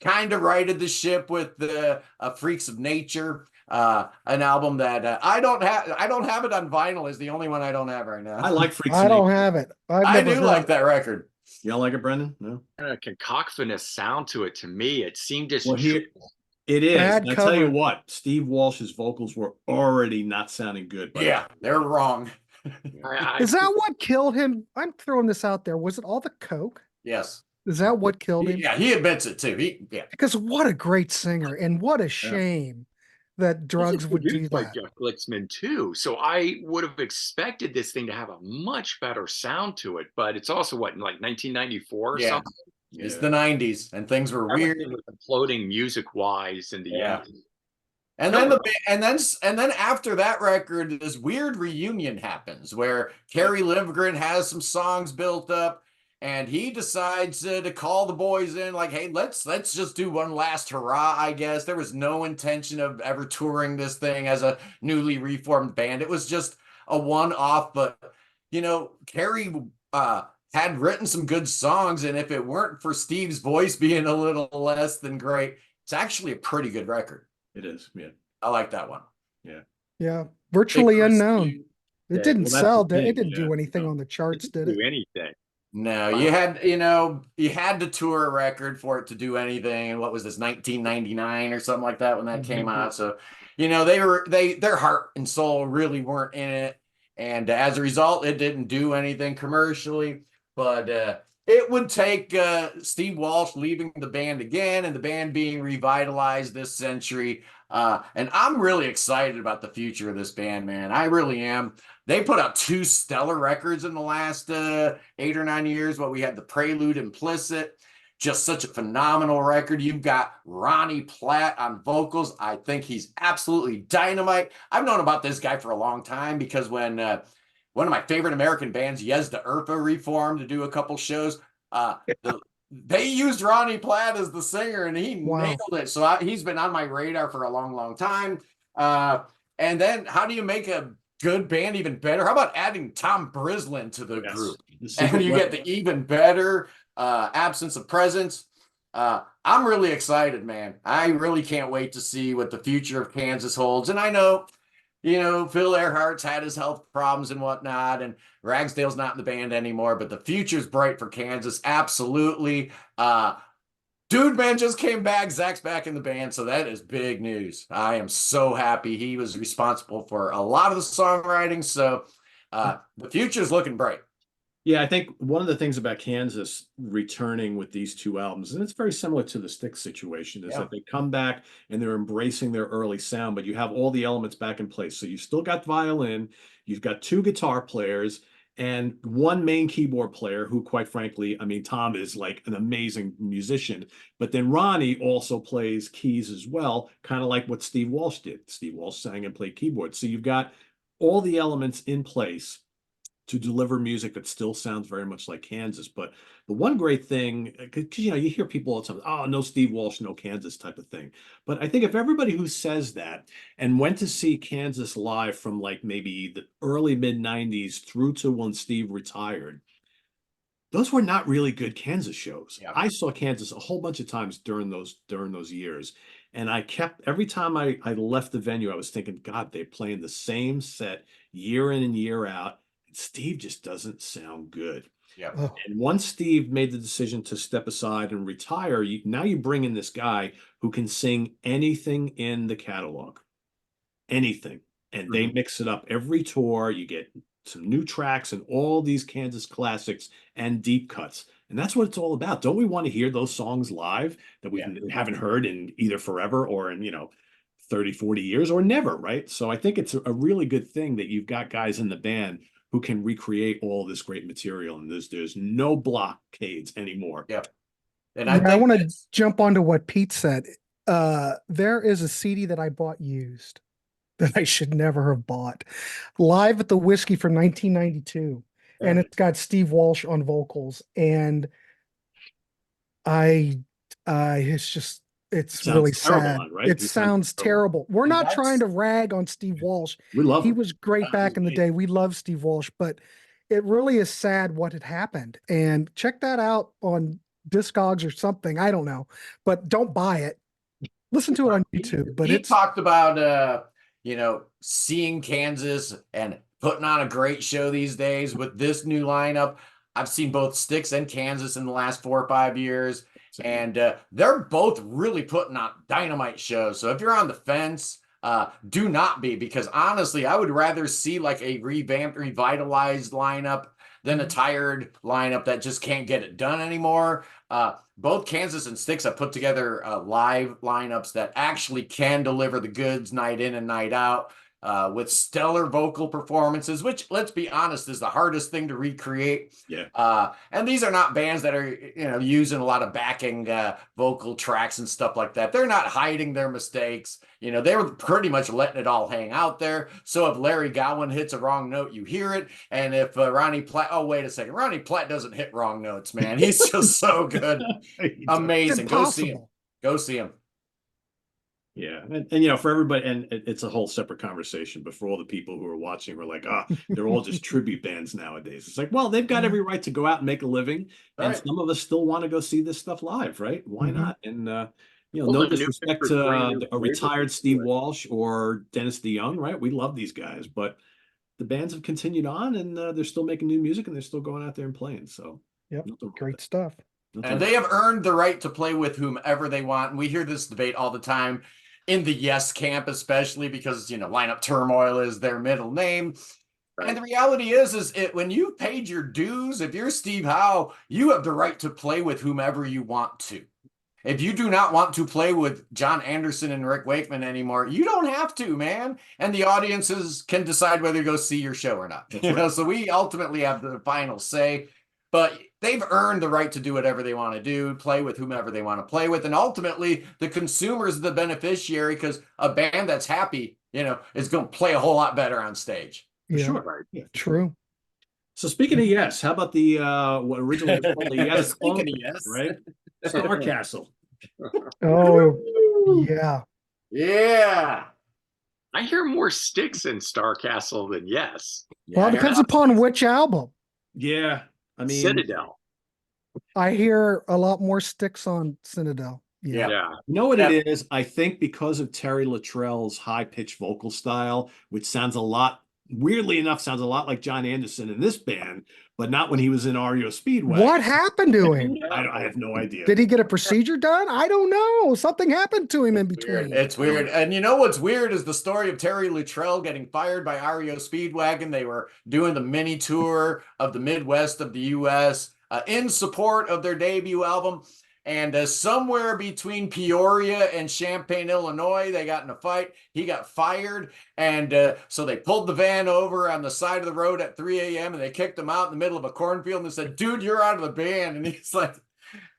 kind of righted the ship with the Freaks of Nature, an album that I don't have it on vinyl. Is the only one I don't have right now. I like Freaks. I of don't Nature. have it. I do like that record. You don't like it, Brendan? No. A cacophonous sound to it. To me, it seemed Well, disjointed. it is. Bad I tell you cover. what, Steve Walsh's vocals were already not sounding good. Yeah, they're wrong. Is that what killed him? I'm throwing this out there. Was it all the coke? Yes. Is that what killed him? Yeah, he admits it too. Because what a great singer, and what a shame that drugs would do Produced by that. Jeff Glicksman too. So I would have expected this thing to have a much better sound to it, but it's also what, in like 1994 or Yeah. something? It's the 90s and things were weird. Everything was imploding music wise in the end. And then after that record, this weird reunion happens where Kerry Livgren has some songs built up, and he decides to call the boys in, like, hey, let's just do one last hurrah. I guess there was no intention of ever touring this thing as a newly reformed band. It was just a one-off, but Kerry had written some good songs, and if it weren't for Steve's voice being a little less than great, it's actually a pretty good record. It is. Yeah. I like that one. Yeah. Virtually Big unknown. Christine. It didn't Well, that's sell. the thing, It didn't do yeah. anything No. on the charts, did Do it? anything. No, Wow. you had to tour a record for it to do anything. And what was this, 1999 or something like that when that came out? So, their heart and soul really weren't in it. And as a result, it didn't do anything commercially. But it would take Steve Walsh leaving the band again and the band being revitalized this century. And I'm really excited about the future of this band, man. I really am. They put out 2 stellar records in the last 8 or 9 years. We had the Prelude Implicit, just such a phenomenal record. You've got Ronnie Platt on vocals. I think he's absolutely dynamite. I've known about this guy for a long time because when one of my favorite American bands, Yes the Urfa, reformed to do a couple shows, they used Ronnie Platt as the singer, and he nailed it. So he's been on my radar for a long, long time. And then how do you make a good band even better? How about adding Tom Brislin to the group? And you get the even better Absence of Presence. I'm really excited, man. I really can't wait to see what the future of Kansas holds. And I know, Phil Earhart's had his health problems and whatnot, and Ragsdale's not in the band anymore, but the future's bright for Kansas. Absolutely. Dude, man, just came back. Zach's back in the band, so that is big news. I am so happy. He was responsible for a lot of the songwriting, so the future's looking bright. Yeah, I think one of the things about Kansas returning with these 2 albums, and it's very similar to the Styx situation, is that they come back and they're embracing their early sound, but you have all the elements back in place. So you've still got violin, you've got 2 guitar players, and 1 main keyboard player who, quite frankly, I mean, Tom is like an amazing musician, but then Ronnie also plays keys as well, kind of like what Steve Walsh did. Steve Walsh sang and played keyboard. So you've got all the elements in place to deliver music that still sounds very much like Kansas. But the one great thing, because you hear people all the time, oh, no Steve Walsh, no Kansas type of thing. But I think if everybody who says that and went to see Kansas live from like maybe the early mid 90s through to when Steve retired, those were not really good Kansas shows. Yeah. I saw Kansas a whole bunch of times during those years. And I kept, every time I left the venue, I was thinking, God, they're playing the same set year in and year out. And Steve just doesn't sound good. Yeah. Oh, And once Steve made the decision to step aside and retire, now you bring in this guy who can sing anything in the catalog, anything. And they mix it up every tour. You get some new tracks and all these Kansas classics and deep cuts. And that's what it's all about. Don't we want to hear those songs live that we haven't heard in either forever or in, 30, 40 years or never, right? So I think it's a really good thing that you've got guys in the band who can recreate all this great material. And there's no blockades anymore. Yeah. And I want to jump onto what Pete said. There is a CD that I bought used that I should never have bought. Live at the Whiskey from 1992. And it's got Steve Walsh on vocals. And it's really sad. Right? It sounds terrible. We're not trying to rag on Steve Walsh. We love him. He was great back in the day. We love Steve Walsh, but it really is sad what had happened. And check that out on Discogs or something. I don't know, but don't buy it. Listen to it on YouTube. But he talked about seeing Kansas and putting on a great show these days with this new lineup. I've seen both Styx and Kansas in the last 4 or 5 years, and they're both really putting on dynamite shows. So if you're on the fence, do not be, because honestly, I would rather see like a revamped, revitalized lineup than a tired lineup that just can't get it done anymore. Both Kansas and Styx have put together live lineups that actually can deliver the goods night in and night out, with stellar vocal performances, which, let's be honest, is the hardest thing to recreate. Yeah. And these are not bands that are, using a lot of backing vocal tracks and stuff like that. They're not hiding their mistakes. They were pretty much letting it all hang out there. So if Larry Gowan hits a wrong note, you hear it. And if Ronnie Platt, oh, wait a second, Ronnie Platt doesn't hit wrong notes, man. He's just so good. Amazing. Go see him. Go see him. Yeah. And for everybody, and it's a whole separate conversation, but for all the people who are watching, we're like, they're all just tribute bands nowadays. It's like, well, they've got every right to go out and make a living. And some of us still want to go see this stuff live, right? Why not? And, no disrespect to a retired Steve Walsh or Dennis DeYoung, right? We love these guys, but the bands have continued on, and they're still making new music, and they're still going out there and playing. So, yep, great stuff. And they have earned the right to play with whomever they want. And we hear this debate all the time in the Yes camp, especially because, lineup turmoil is their middle name. Right. And the reality is when you've paid your dues, if you're Steve Howe, you have the right to play with whomever you want to. If you do not want to play with John Anderson and Rick Wakeman anymore, you don't have to, man. And the audiences can decide whether to go see your show or not. So we ultimately have the final say. But they've earned the right to do whatever they want to do, play with whomever they want to play with. And ultimately, the consumer is the beneficiary, because a band that's happy, is going to play a whole lot better on stage. Yeah, sure. Right. Yeah. True. So speaking of Yes, how about the what originally was called the Yes Club, Yes, right? Starcastle. Oh, yeah. Yeah. I hear more Styx in Starcastle than Yes. Well, it depends upon which album. Yeah. I mean, Citadel. I hear a lot more Styx on Citadel. Yeah. You know what it is? I think because of Terry Luttrell's high-pitched vocal style, which weirdly enough, sounds a lot like John Anderson in this band, but not when he was in REO Speedway. What happened to him? I have no idea. Did he get a procedure done? I don't know. Something happened to him in between. It's weird. And you know what's weird is the story of Terry Luttrell getting fired by REO Speedwagon. They were doing the mini tour of the Midwest of the U.S. In support of their debut album. And somewhere between Peoria and Champaign, Illinois, they got in a fight. He got fired. And so they pulled the van over on the side of the road at 3 a.m. and they kicked him out in the middle of a cornfield and they said, dude, you're out of the band. And he's like,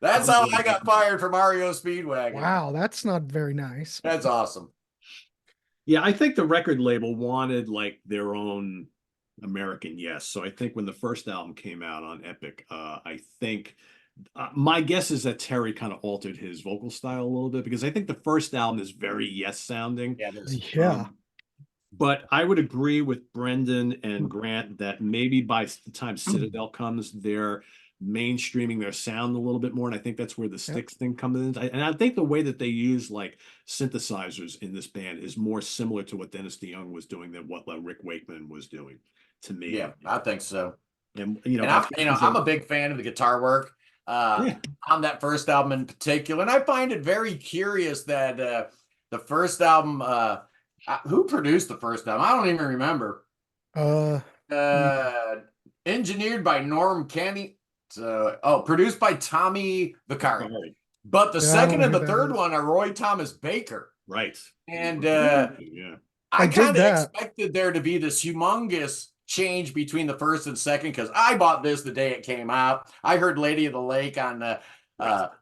that's how I got fired from REO Speedwagon. Wow, that's not very nice. That's awesome. Yeah, I think the record label wanted like their own American, yes. So I think when the first album came out on Epic, I think my guess is that Terry kind of altered his vocal style a little bit, because I think the first album is very Yes sounding. Yeah, Yeah. But I would agree with Brendon and Grant that maybe by the time Citadel comes, they're mainstreaming their sound a little bit more, and I think that's where the Styx thing comes in. And I think the way that they use like synthesizers in this band is more similar to what Dennis DeYoung was doing than what Rick Wakeman was doing, to me. Yeah, I think so. And I'm a big fan of the guitar work on that first album in particular, and I find it very curious that the first album. Who produced the first album? I don't even remember. Engineered by Norm Kenny. Produced by Tommy Vicari. But the second and the third one are Roy Thomas Baker. Right. And yeah. I kind of expected there to be this humongous change between the first and second, because I bought this the day it came out. I heard Lady of the Lake on the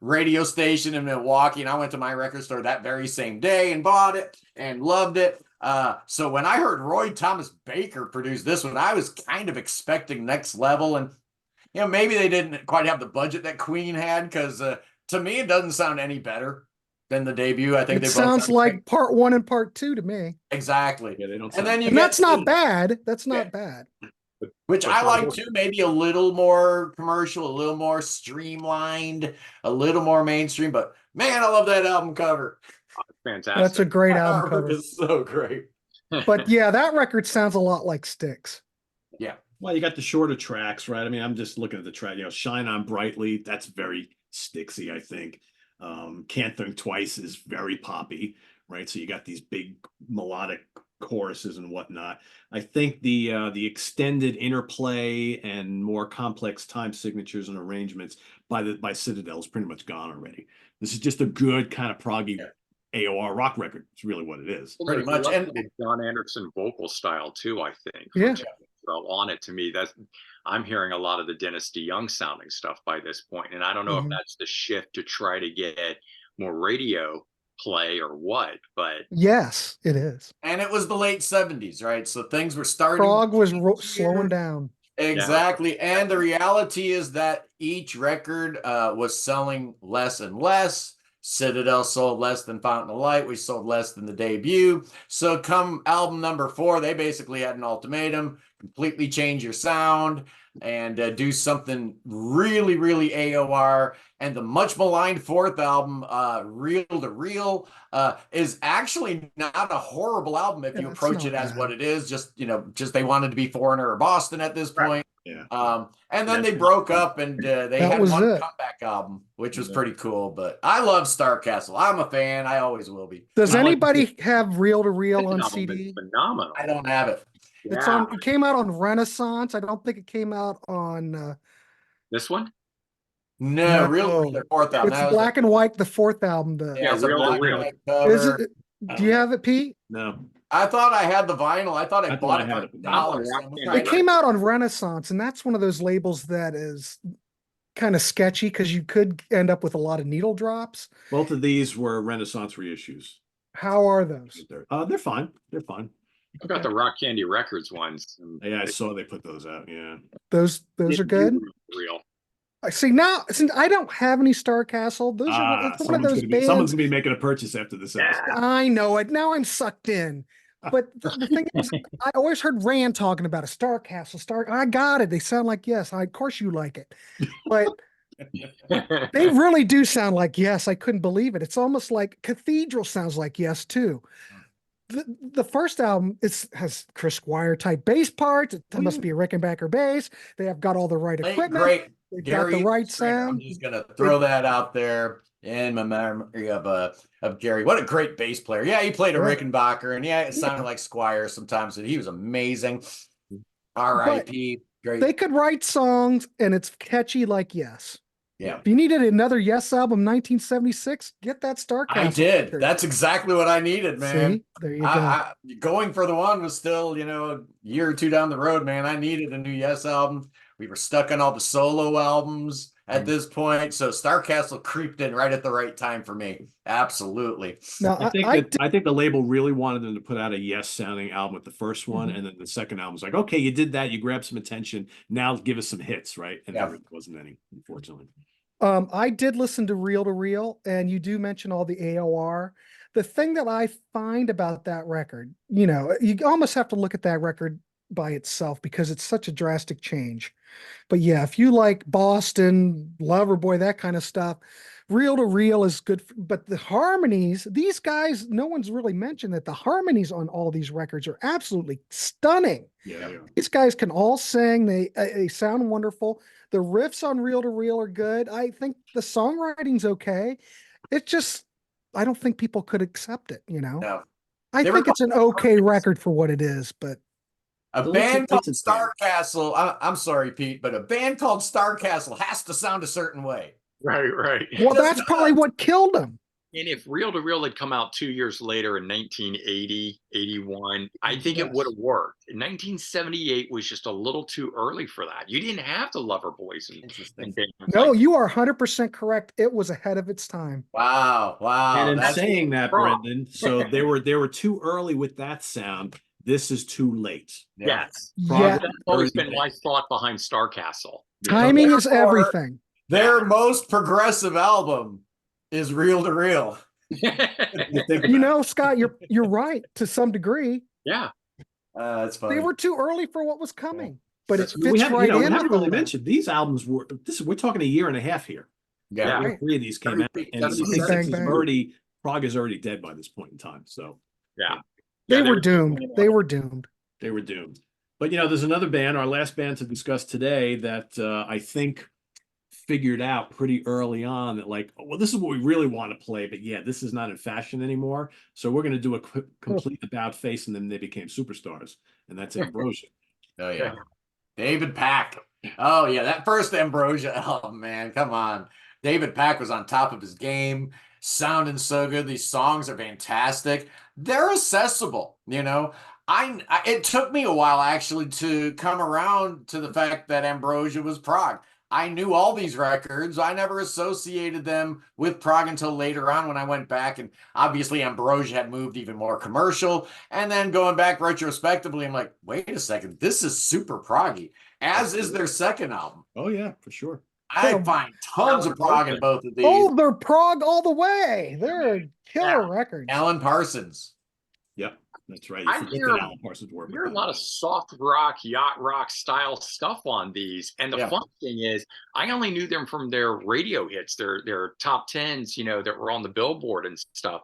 radio station in Milwaukee, and I went to my record store that very same day and bought it and loved it. So when I heard Roy Thomas Baker produce this one, I was kind of expecting next level. And maybe they didn't quite have the budget that Queen had, because to me it doesn't sound any better than the debut. I think it sounds like part 1 and part 2 to me. Exactly. Yeah, they don't. And then that's not bad. That's not bad. Which I like too, maybe a little more commercial, a little more streamlined, a little more mainstream. But man, I love that album cover. Fantastic. That's a great album cover. It's so great. But yeah, that record sounds a lot like Styx. Yeah. Well, you got the shorter tracks, right? I mean, I'm just looking at the track. Shine On Brightly, that's very Styxy, I think. Can't Think Twice is very poppy, right? So you got these big melodic choruses and whatnot. I think the extended interplay and more complex time signatures and arrangements by Citadel is pretty much gone already. This is just a good kind of proggy AOR rock record. It's really what it is. Pretty much. And John Anderson vocal style too, I think. Yeah. On it to me, I'm hearing a lot of the Dennis DeYoung sounding stuff by this point, and I don't know if that's the shift to try to get more radio play or what, but yes, it is. And it was the late 70s, right? So things were starting. Prog was slowing down. Exactly. Yeah. And the reality is that each record was selling less and less. Citadel sold less than Fountain of Light. We sold less than the debut. So come album number 4, they basically had an ultimatum: completely change your sound and do something really, really AOR. And the much maligned 4th album, Reel to Reel, is actually not a horrible album if you approach it as what it is. Just they wanted to be Foreigner or Boston at this point. Yeah. And then they broke up, and they had one comeback album, which was pretty cool. But I love Starcastle. I'm a fan. I always will be. Does anybody have Reel to Reel on CD? Phenomenal. I don't have it. It's on. It came out on Renaissance. I don't think it came out on this one. No, Reel. The 4th album. It's black and white. The 4th album. It's a black and white cover. Is it? Do you have it, Pete? No. I thought I had the vinyl. I thought I bought it for $1. It came out on Renaissance, and that's one of those labels that is kind of sketchy because you could end up with a lot of needle drops. Both of these were Renaissance reissues. How are those? They're fine. They're fine. I got the Rock Candy Records ones. Yeah, I saw they put those out. Yeah. Those are good. Real. I see now. Since I don't have any Starcastle, those are one of those bands. Someone's gonna be making a purchase after this episode. I know it. Now I'm sucked in. But the thing is, I always heard Rand talking about a Starcastle. I got it. They sound like Yes. Of course you like it. But they really do sound like Yes. I couldn't believe it. It's almost like Cathedral sounds like Yes too. The first album has Chris Squire type bass parts. It must be a Rickenbacker bass. They have got all the right equipment. Great. They got the right sound. I'm just gonna throw that out there in my memory of Gary. What a great bass player. Yeah, he played a Rickenbacker, and it sounded like Squire sometimes, and he was amazing. R.I.P. Great. They could write songs, and it's catchy like Yes. Yeah. If you needed another Yes album, 1976, get that Starcastle. I did. That's exactly what I needed, man. See? There you go. Going for the one was still, a year or two down the road, man. I needed a new Yes album. We were stuck on all the solo albums, at this point. So Starcastle creeped in right at the right time for me. Absolutely. Now, I think the label really wanted them to put out a yes-sounding album with the first one, and then the second album was like, okay, you did that, you grabbed some attention, now give us some hits, right? And there really wasn't any, unfortunately. I did listen to Reel, and you do mention all the AOR. The thing that I find about that record, you know, you almost have to look at that record by itself because it's such a drastic change. But yeah, if you like Boston, Loverboy, that kind of stuff, Reel is good. But the harmonies, these guys, no one's really mentioned that the harmonies on all these records are absolutely stunning. Yeah. These guys can all sing. They sound wonderful. The riffs on Reel are good. I think the songwriting's okay. It's just, I don't think people could accept it, you know? No. I think it's an okay record for what it is, but a band called Starcastle, I'm sorry, Pete, but a band called Starcastle has to sound a certain way. Right. Well, that's probably what killed them. And if Reel to Reel had come out 2 years later in 1980, 81, I think it would have worked. 1978 was just a little too early for that. You didn't have the Lover Boys and bands. No, you are 100% correct. It was ahead of its time. Wow. And in saying that, Brendon, so they were too early with that sound. This is too late. Yes. That's always been my thought behind Starcastle. Timing is everything. Their most progressive album is Reel to Reel. You know, Scott, you're right to some degree. Yeah. That's funny. They were too early for what was coming, but it fits we haven't really mentioned these albums we're talking a year and a half here. Yeah. Right. 3 of these came out, and Prog is already dead by this point in time. So they were doomed. They were doomed. But you know, there's another band, our last band to discuss today, that I think figured out pretty early on that, like, well, this is what we really want to play, but yeah, this is not in fashion anymore. So we're going to do a complete about face, and then they became superstars, and that's Ambrosia. Oh yeah, David Pack. Oh yeah, that first Ambrosia album, man, come on. David Pack was on top of his game, sounding so good. These songs are fantastic. They're accessible, you know. It took me a while actually to come around to the fact that Ambrosia was Prog. I knew all these records. I never associated them with Prog until later on when I went back, and obviously Ambrosia had moved even more commercial. And then going back retrospectively, I'm like, wait a second, this is super proggy, as is their second album. Oh yeah, for sure. I find tons of prog in both of these. Oh, they're prog all the way. They're killer records. Alan Parsons. Yep, that's right. I hear a lot of soft rock, yacht rock style stuff on these. And the fun thing is, I only knew them from their radio hits, their top tens, you know, that were on the Billboard and stuff,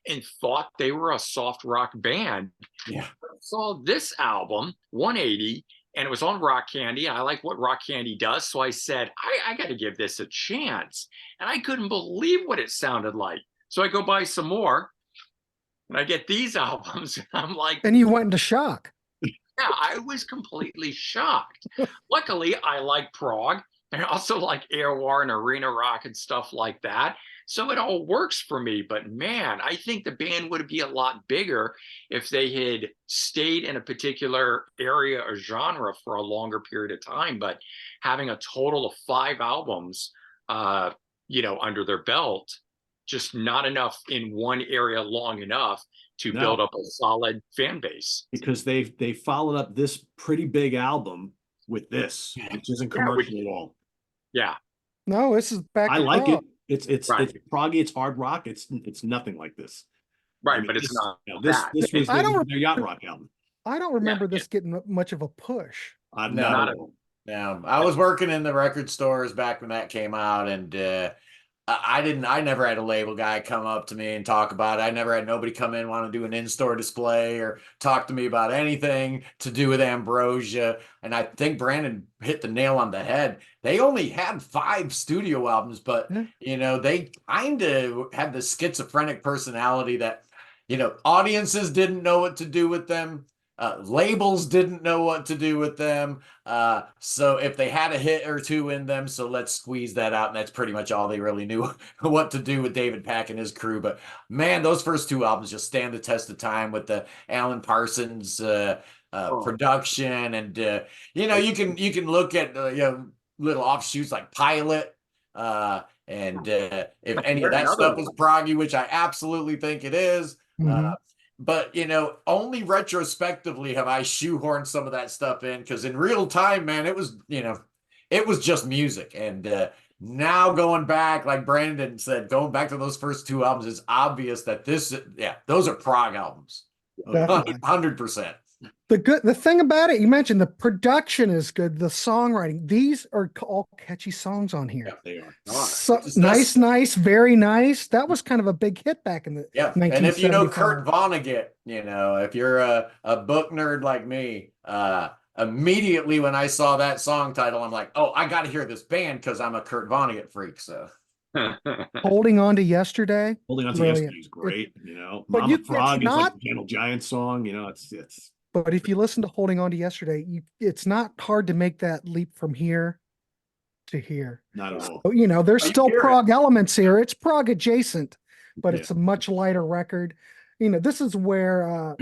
and thought they were a soft rock band. Yeah. I saw this album, 180, and it was on Rock Candy. I like what Rock Candy does. So I said, I got to give this a chance. And I couldn't believe what it sounded like. So I go buy some more. And I get these albums, and I'm like... And you went into shock. Yeah, I was completely shocked. Luckily, I like Prog, and I also like AOR and arena rock and stuff like that. So it all works for me. But man, I think the band would be a lot bigger if they had stayed in a particular area or genre for a longer period of time. But having a total of 5 albums, you know, under their belt, just not enough in one area long enough to build up a solid fan base. Because they followed up this pretty big album with this, which isn't commercial at all. Yeah. No, this is back. I like it. It's proggy, it's hard rock. It's nothing like this. Right, I mean, but it's not. You know, this was their yacht rock album. I don't remember this getting much of a push. Not at all. Yeah, I was working in the record stores back when that came out, and I never had a label guy come up to me and talk about it. I never had nobody come in want to do an in-store display or talk to me about anything to do with Ambrosia. And I think Brandon hit the nail on the head. They only had 5 studio albums, but you know, they kind of had the schizophrenic personality that, you know, audiences didn't know what to do with them. Labels didn't know what to do with them. So if they had a hit or 2 in them, so let's squeeze that out. And that's pretty much all they really knew what to do with David Pack and his crew. But man, those first 2 albums just stand the test of time with the Alan Parsons production. And, you know, you can look at, you know, little offshoots like Pilot, If any of that stuff is proggy, which I absolutely think it is, but only retrospectively have I shoehorned some of that stuff in, because in real time, man, it was it was just music. And now going back, like Brandon said, going back to those first two albums, it's obvious that those are prog albums. 100%. The thing about it, you mentioned the production is good, the songwriting. These are all catchy songs on here. Yeah, they are. So, nice, very nice. That was kind of a big hit back in the 1975. And if you know Kurt Vonnegut, if you're a book nerd like me, immediately when I saw that song title, I'm like, oh, I got to hear this band because I'm a Kurt Vonnegut freak. So Holding On to Yesterday. Holding On to Yesterday is great. But Mama Frog is like a Gentle Giant song. It's. But if you listen to Holding On to Yesterday, it's not hard to make that leap from here to here. Not at all. There's still prog elements here. It's prog adjacent, but it's a much lighter record. This is where,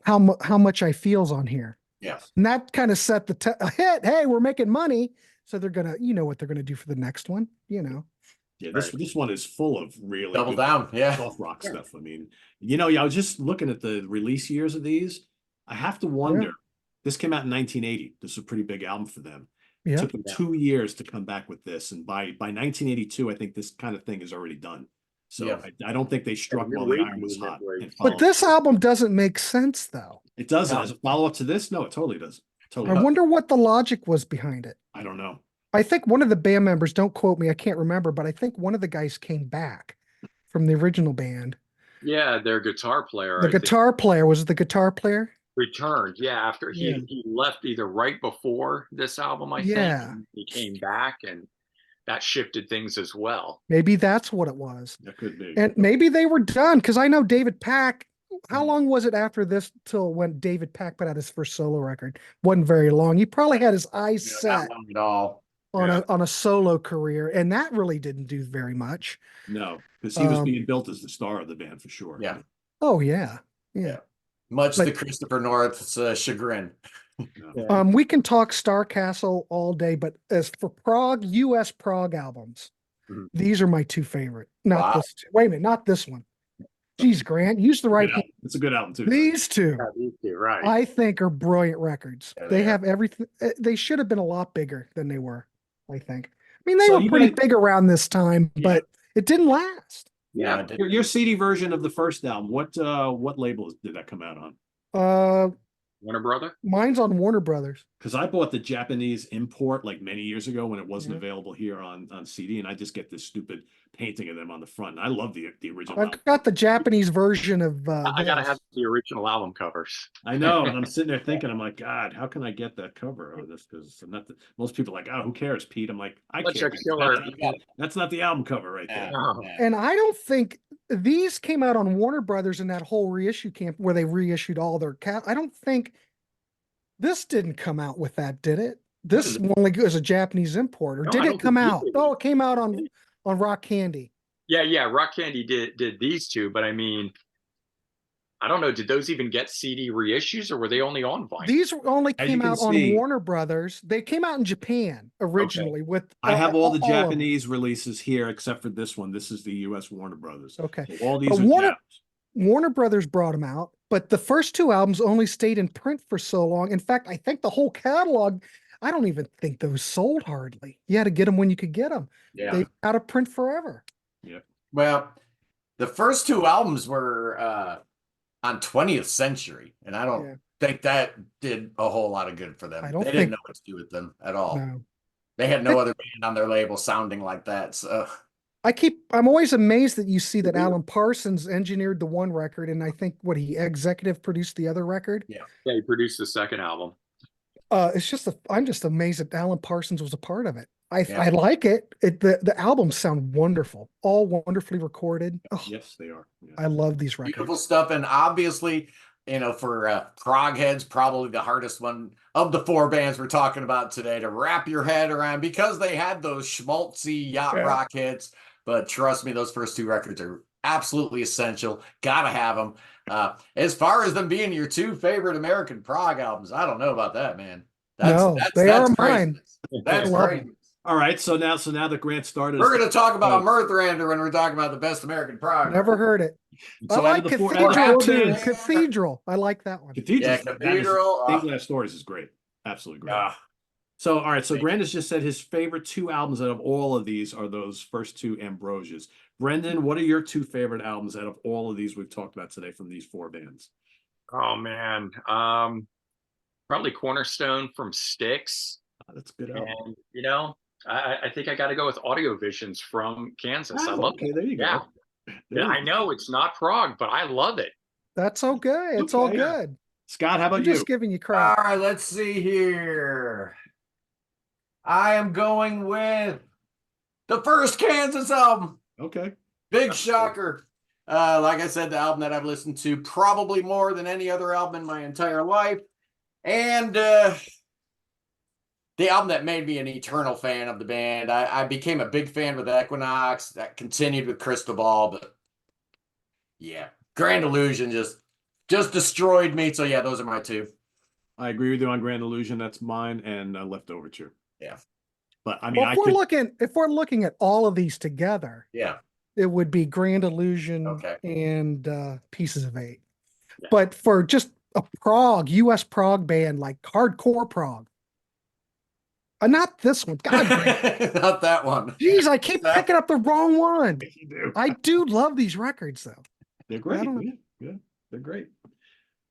how much I feels on here. Yes. And that kind of set the hit. Hey, we're making money. So they're going to, what they're going to do for the next one, Yeah, this one is full of really double down, soft rock stuff. I mean, I was just looking at the release years of these. I have to wonder. This came out in 1980. This was a pretty big album for them. It took them 2 years to come back with this, and by 1982, I think this kind of thing is already done. So I don't think they struck while the iron was hot. But this album doesn't make sense, though. It doesn't. As a follow-up to this, no, it totally doesn't. I wonder what the logic was behind it. I don't know. I think one of the band members, don't quote me, I can't remember, but I think one of the guys came back from the original band. Yeah, their guitar player. The guitar player, was it the guitar player? Returned, after he left either right before this album, I think. He came back, and that shifted things as well. Maybe that's what it was. That could be. And maybe they were done, because I know David Pack, how long was it after this till when David Pack put out his first solo record? Wasn't very long. He probably had his eyes set not long at all. On a solo career, and that really didn't do very much. No, because he was being built as the star of the band for sure. Yeah. Oh yeah. Much to Christopher North's chagrin. We can talk Starcastle all day, but as for prog, US prog albums, these are my two favorite. Not this two. Wait a minute, not this one. Geez, Grant, use the right hand. It's a good album too. These two, right? I think are brilliant records. They have everything. They should have been a lot bigger than they were, I think. I mean, they were pretty big around this time, but it didn't last. Yeah. Your CD version of the first album, what label did that come out on? Warner Brother? Mine's on Warner Brothers. Because I bought the Japanese import like many years ago when it wasn't available here on CD, and I just get this stupid painting of them on the front. And I love the original. I've got the Japanese version of. I gotta have the original album covers. I know, and I'm sitting there thinking, I'm like, God, how can I get that cover of this? Because most people are like, oh, who cares, Pete? I'm like, I care. That's not the album cover right there. And I don't think these came out on Warner Brothers in that whole reissue camp where they reissued all their I don't think this didn't come out with that, did it? This only was a Japanese import, or did it come out? Oh, it came out on Rock Candy. Yeah, Rock Candy did these two, but I mean, I don't know. Did those even get CD reissues, or were they only on vinyl? These only came out on Warner Brothers. They came out in Japan originally. With I have all the Japanese releases here except for this one. This is the U.S. Warner Brothers. Okay, so all these are Warner Brothers brought them out, but the first two albums only stayed in print for so long. In fact, I think the whole catalog, I don't even think those sold hardly. You had to get them when you could get them. Yeah, they out of print forever. Yeah. Well, the first two albums were on 20th Century, and I don't think that did a whole lot of good for them. They didn't know what to do with them at all. No. They had no other band on their label sounding like that. So I'm always amazed that you see that Alan Parsons engineered the one record, and I think he executive produced the other record. Yeah, he produced the second album. I'm just amazed that Alan Parsons was a part of it. I like it. The albums sound wonderful, all wonderfully recorded. Oh, yes, they are. Yeah. I love these records. Beautiful stuff, and obviously, for prog heads, probably the hardest one of the four bands we're talking about today to wrap your head around, because they had those schmaltzy yacht rock hits. But trust me, those first two records are absolutely essential. Gotta have them. As far as them being your two favorite American prog albums, I don't know about that, man. They are mine. That's crazy. All right, so now that Grant started, We're going to talk about Mirthrander when we're talking about the best American prog. Never heard it. So I like Cathedral too. Cathedral. I like that one. Cathedral. Cathedral. Stained Glass Stories is great. Absolutely great. So, all right. So Grant has just said his favorite 2 albums out of all of these are those first 2 Ambrosias. Brendon, what are your 2 favorite albums out of all of these we've talked about today from these 4 bands? Oh man, probably Cornerstone from Styx. Oh, that's a good album. And you know, I think I got to go with Audio Visions from Kansas. I love it. There you go. Yeah, I know it's not Prog, but I love it. That's okay. It's all good. Scott, how about you? You? Just giving you crap. All right, let's see here. I am going with the first Kansas album. Okay. Big shocker. Like I said, the album that I've listened to probably more than any other album in my entire life. And the album that made me an eternal fan of the band. I became a big fan with Equinox. That continued with Crystal Ball. But yeah, Grand Illusion just destroyed me. So yeah, those are my 2. I agree with you on Grand Illusion. That's mine, and Left Overture. Yeah. But I mean, if we're looking at all of these together, it would be Grand Illusion and Pieces of 8. Yeah. But for just a prog, US prog band, like hardcore prog, not this one. God damn. Not that one. Jeez, I keep picking up the wrong one. I do love these records, though. They're great. Yeah, they're great.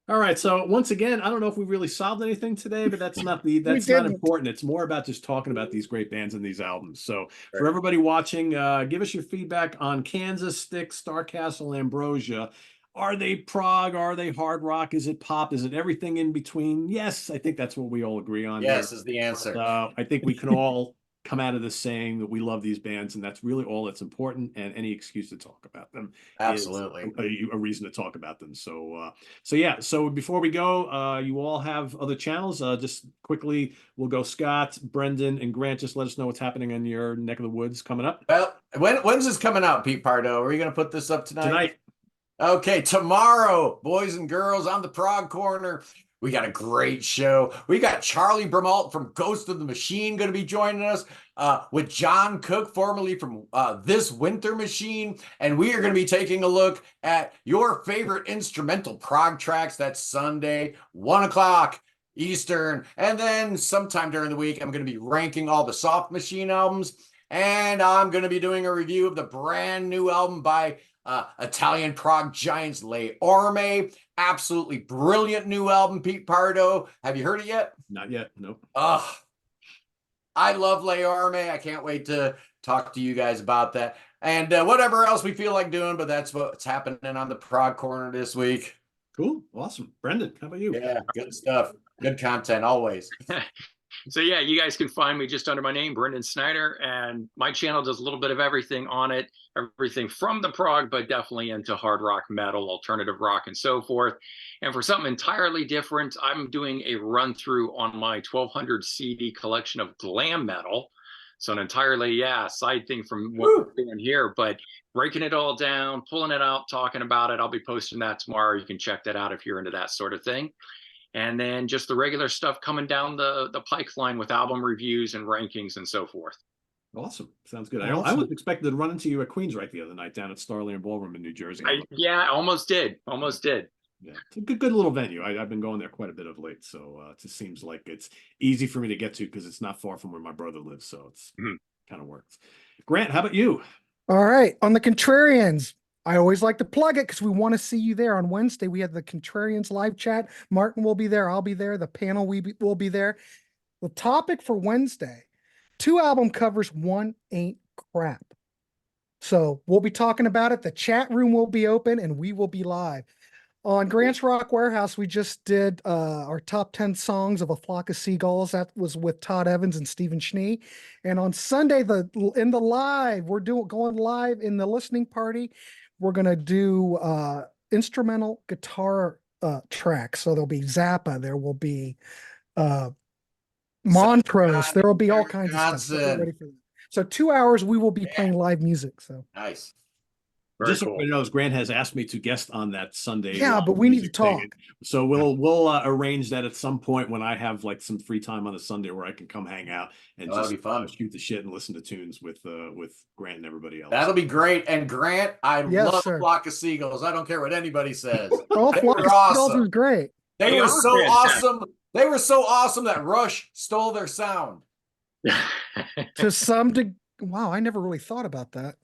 All right. So once again, I don't know if we really solved anything today, but that's not important. It's more about just talking about these great bands and these albums. So for everybody watching, give us your feedback on Kansas, Styx, Starcastle, Ambrosia. Are they prog? Are they hard rock? Is it pop? Is it everything in between? Yes, I think that's what we all agree on. Yes is the answer. I think we can all come out of this saying that we love these bands, and that's really all that's important. And any excuse to talk about them, absolutely, is a reason to talk about them. So, yeah. So before we go, you all have other channels. Just quickly, we'll go Scott, Brendon, and Grant. Just let us know what's happening in your neck of the woods coming up. Well, when's this coming out, Pete Pardo? Are you going to put this up tonight? Tonight. Okay, tomorrow, boys and girls, on the Prog Corner, we got a great show. We got Charlie Bramalt from Ghost of the Machine going to be joining us with John Cook, formerly from This Winter Machine. And we are going to be taking a look at your favorite instrumental prog tracks. That's Sunday, 1 o'clock Eastern. And then sometime during the week, I'm going to be ranking all the Soft Machine albums. And I'm going to be doing a review of the brand new album by Italian prog giants Le Orme. Absolutely brilliant new album, Pete Pardo. Have you heard it yet? Not yet. Nope. I love Le Orme. I can't wait to talk to you guys about that. And whatever else we feel like doing, but that's what's happening on the Prog Corner this week. Cool. Awesome. Brendon, how about you? Yeah, good stuff. Good content always. So yeah, you guys can find me just under my name, Brendon Snyder, and my channel does a little bit of everything on it, everything from the prog, but definitely into hard rock, metal, alternative rock, and so forth. And for something entirely different, I'm doing a run through on my 1200 CD collection of glam metal. So an entirely, side thing from what we're doing here, but breaking it all down, pulling it out, talking about it. I'll be posting that tomorrow. You can check that out if you're into that sort of thing. And then just the regular stuff coming down the pipeline with album reviews and rankings and so forth. Awesome. Sounds good. Awesome. I was expected to run into you at Queensryche the other night down at Starland Ballroom in New Jersey. I almost did. Yeah, it's a good little venue. I've been going there quite a bit of late. So it just seems like it's easy for me to get to because it's not far from where my brother lives. So it's kind of works. Grant, how about you? All right. On the Contrarians, I always like to plug it because we want to see you there on Wednesday. We have the Contrarians live chat. Martin will be there. I'll be there. The panel will be there. The topic for Wednesday, 2 album covers, 1 ain't crap. So we'll be talking about it. The chat room will be open and we will be live. On Grant's Rock Warehouse, we just did our top 10 songs of A Flock of Seagulls. That was with Todd Evans and Stephen Schnee. And on Sunday, in the live, we're going live in the listening party. We're going to do instrumental guitar tracks. So there'll be Zappa. There will be Montrose. There will be all kinds of stuff. So, 2 hours we will be playing live music. So nice. Very Just so cool. everybody knows, Grant has asked me to guest on that Sunday. Yeah, live but we need to music talk. thing. So we'll arrange that at some point when I have like some free time on a Sunday where I can come hang out and That'll just be fun. shoot the shit and listen to tunes with Grant and everybody else. That'll be great. And Grant, I Yes, love sir. Flock of Seagulls. I don't care what anybody says. Oh, They Flock were of Seagulls awesome. was great. They They were are so fantastic. awesome. They were so awesome that Rush stole their sound. To some wow, I never really thought about that.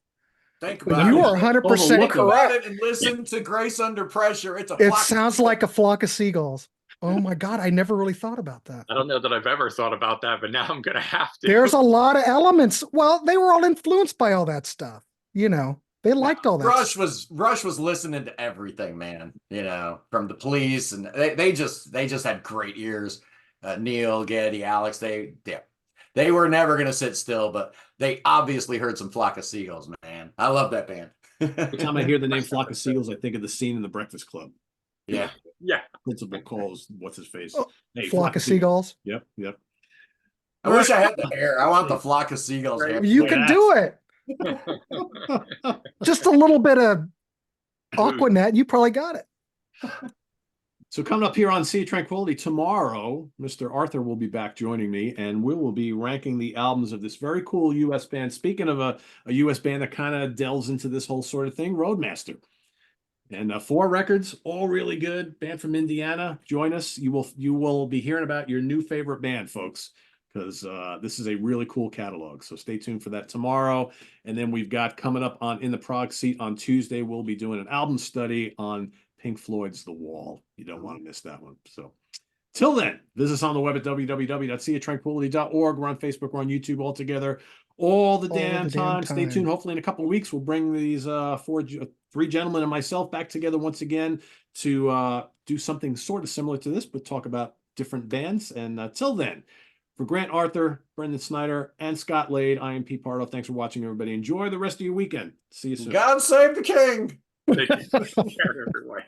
Think But about You it. are 100% Think about correct. it and listen to Grace Under Pressure. It's a It Flock of sounds Seagulls. like a flock of seagulls. Oh my God, I never really thought about that. I don't know that I've ever thought about that, but now I'm going to have to. There's a lot of elements. Well, they were all influenced by all that stuff. You know, they liked all that Rush stuff. was listening to everything, man. You know, from the Police, and they just had great ears. Neil, Geddy, Alex, they were never gonna sit still, but they obviously heard some Flock of Seagulls, man. I love that band. Every time I hear the name Flock of Seagulls, I think of the scene in The Breakfast Club. Yeah. Yeah. Principal calls, what's his face? Oh, Hey, flock of seagulls. Yep, yep. I wish I had the hair. I want the Flock of Seagulls Right. hair. You can do it. Just a little bit of Aquanet, you probably got it. So coming up here on Sea of Tranquility tomorrow, Mr. Arthur will be back joining me, and we will be ranking the albums of this very cool U.S. band. Speaking of a U.S. band that kind of delves into this whole sort of thing, Roadmaster. And 4 records, all really good. Band from Indiana. Join us. You will be hearing about your new favorite band, folks, because this is a really cool catalog. So stay tuned for that tomorrow. And then we've got coming up on In the Prog Seat on Tuesday, we'll be doing an album study on Pink Floyd's The Wall. You don't want to miss that one. So till then, visit us on the web at www.seatranquility.org. We're on Facebook, we're on YouTube all together all the damn time. Stay tuned. Hopefully in a couple of weeks, we'll bring these 3 gentlemen and myself back together once again to do something sort of similar to this, but talk about different bands. And till then, for Grant Arthur, Brendon Snyder, and Scot Lade, I am Pete Pardo. Thanks for watching, everybody. Enjoy the rest of your weekend. See you soon. God save the king. Take care, everyone.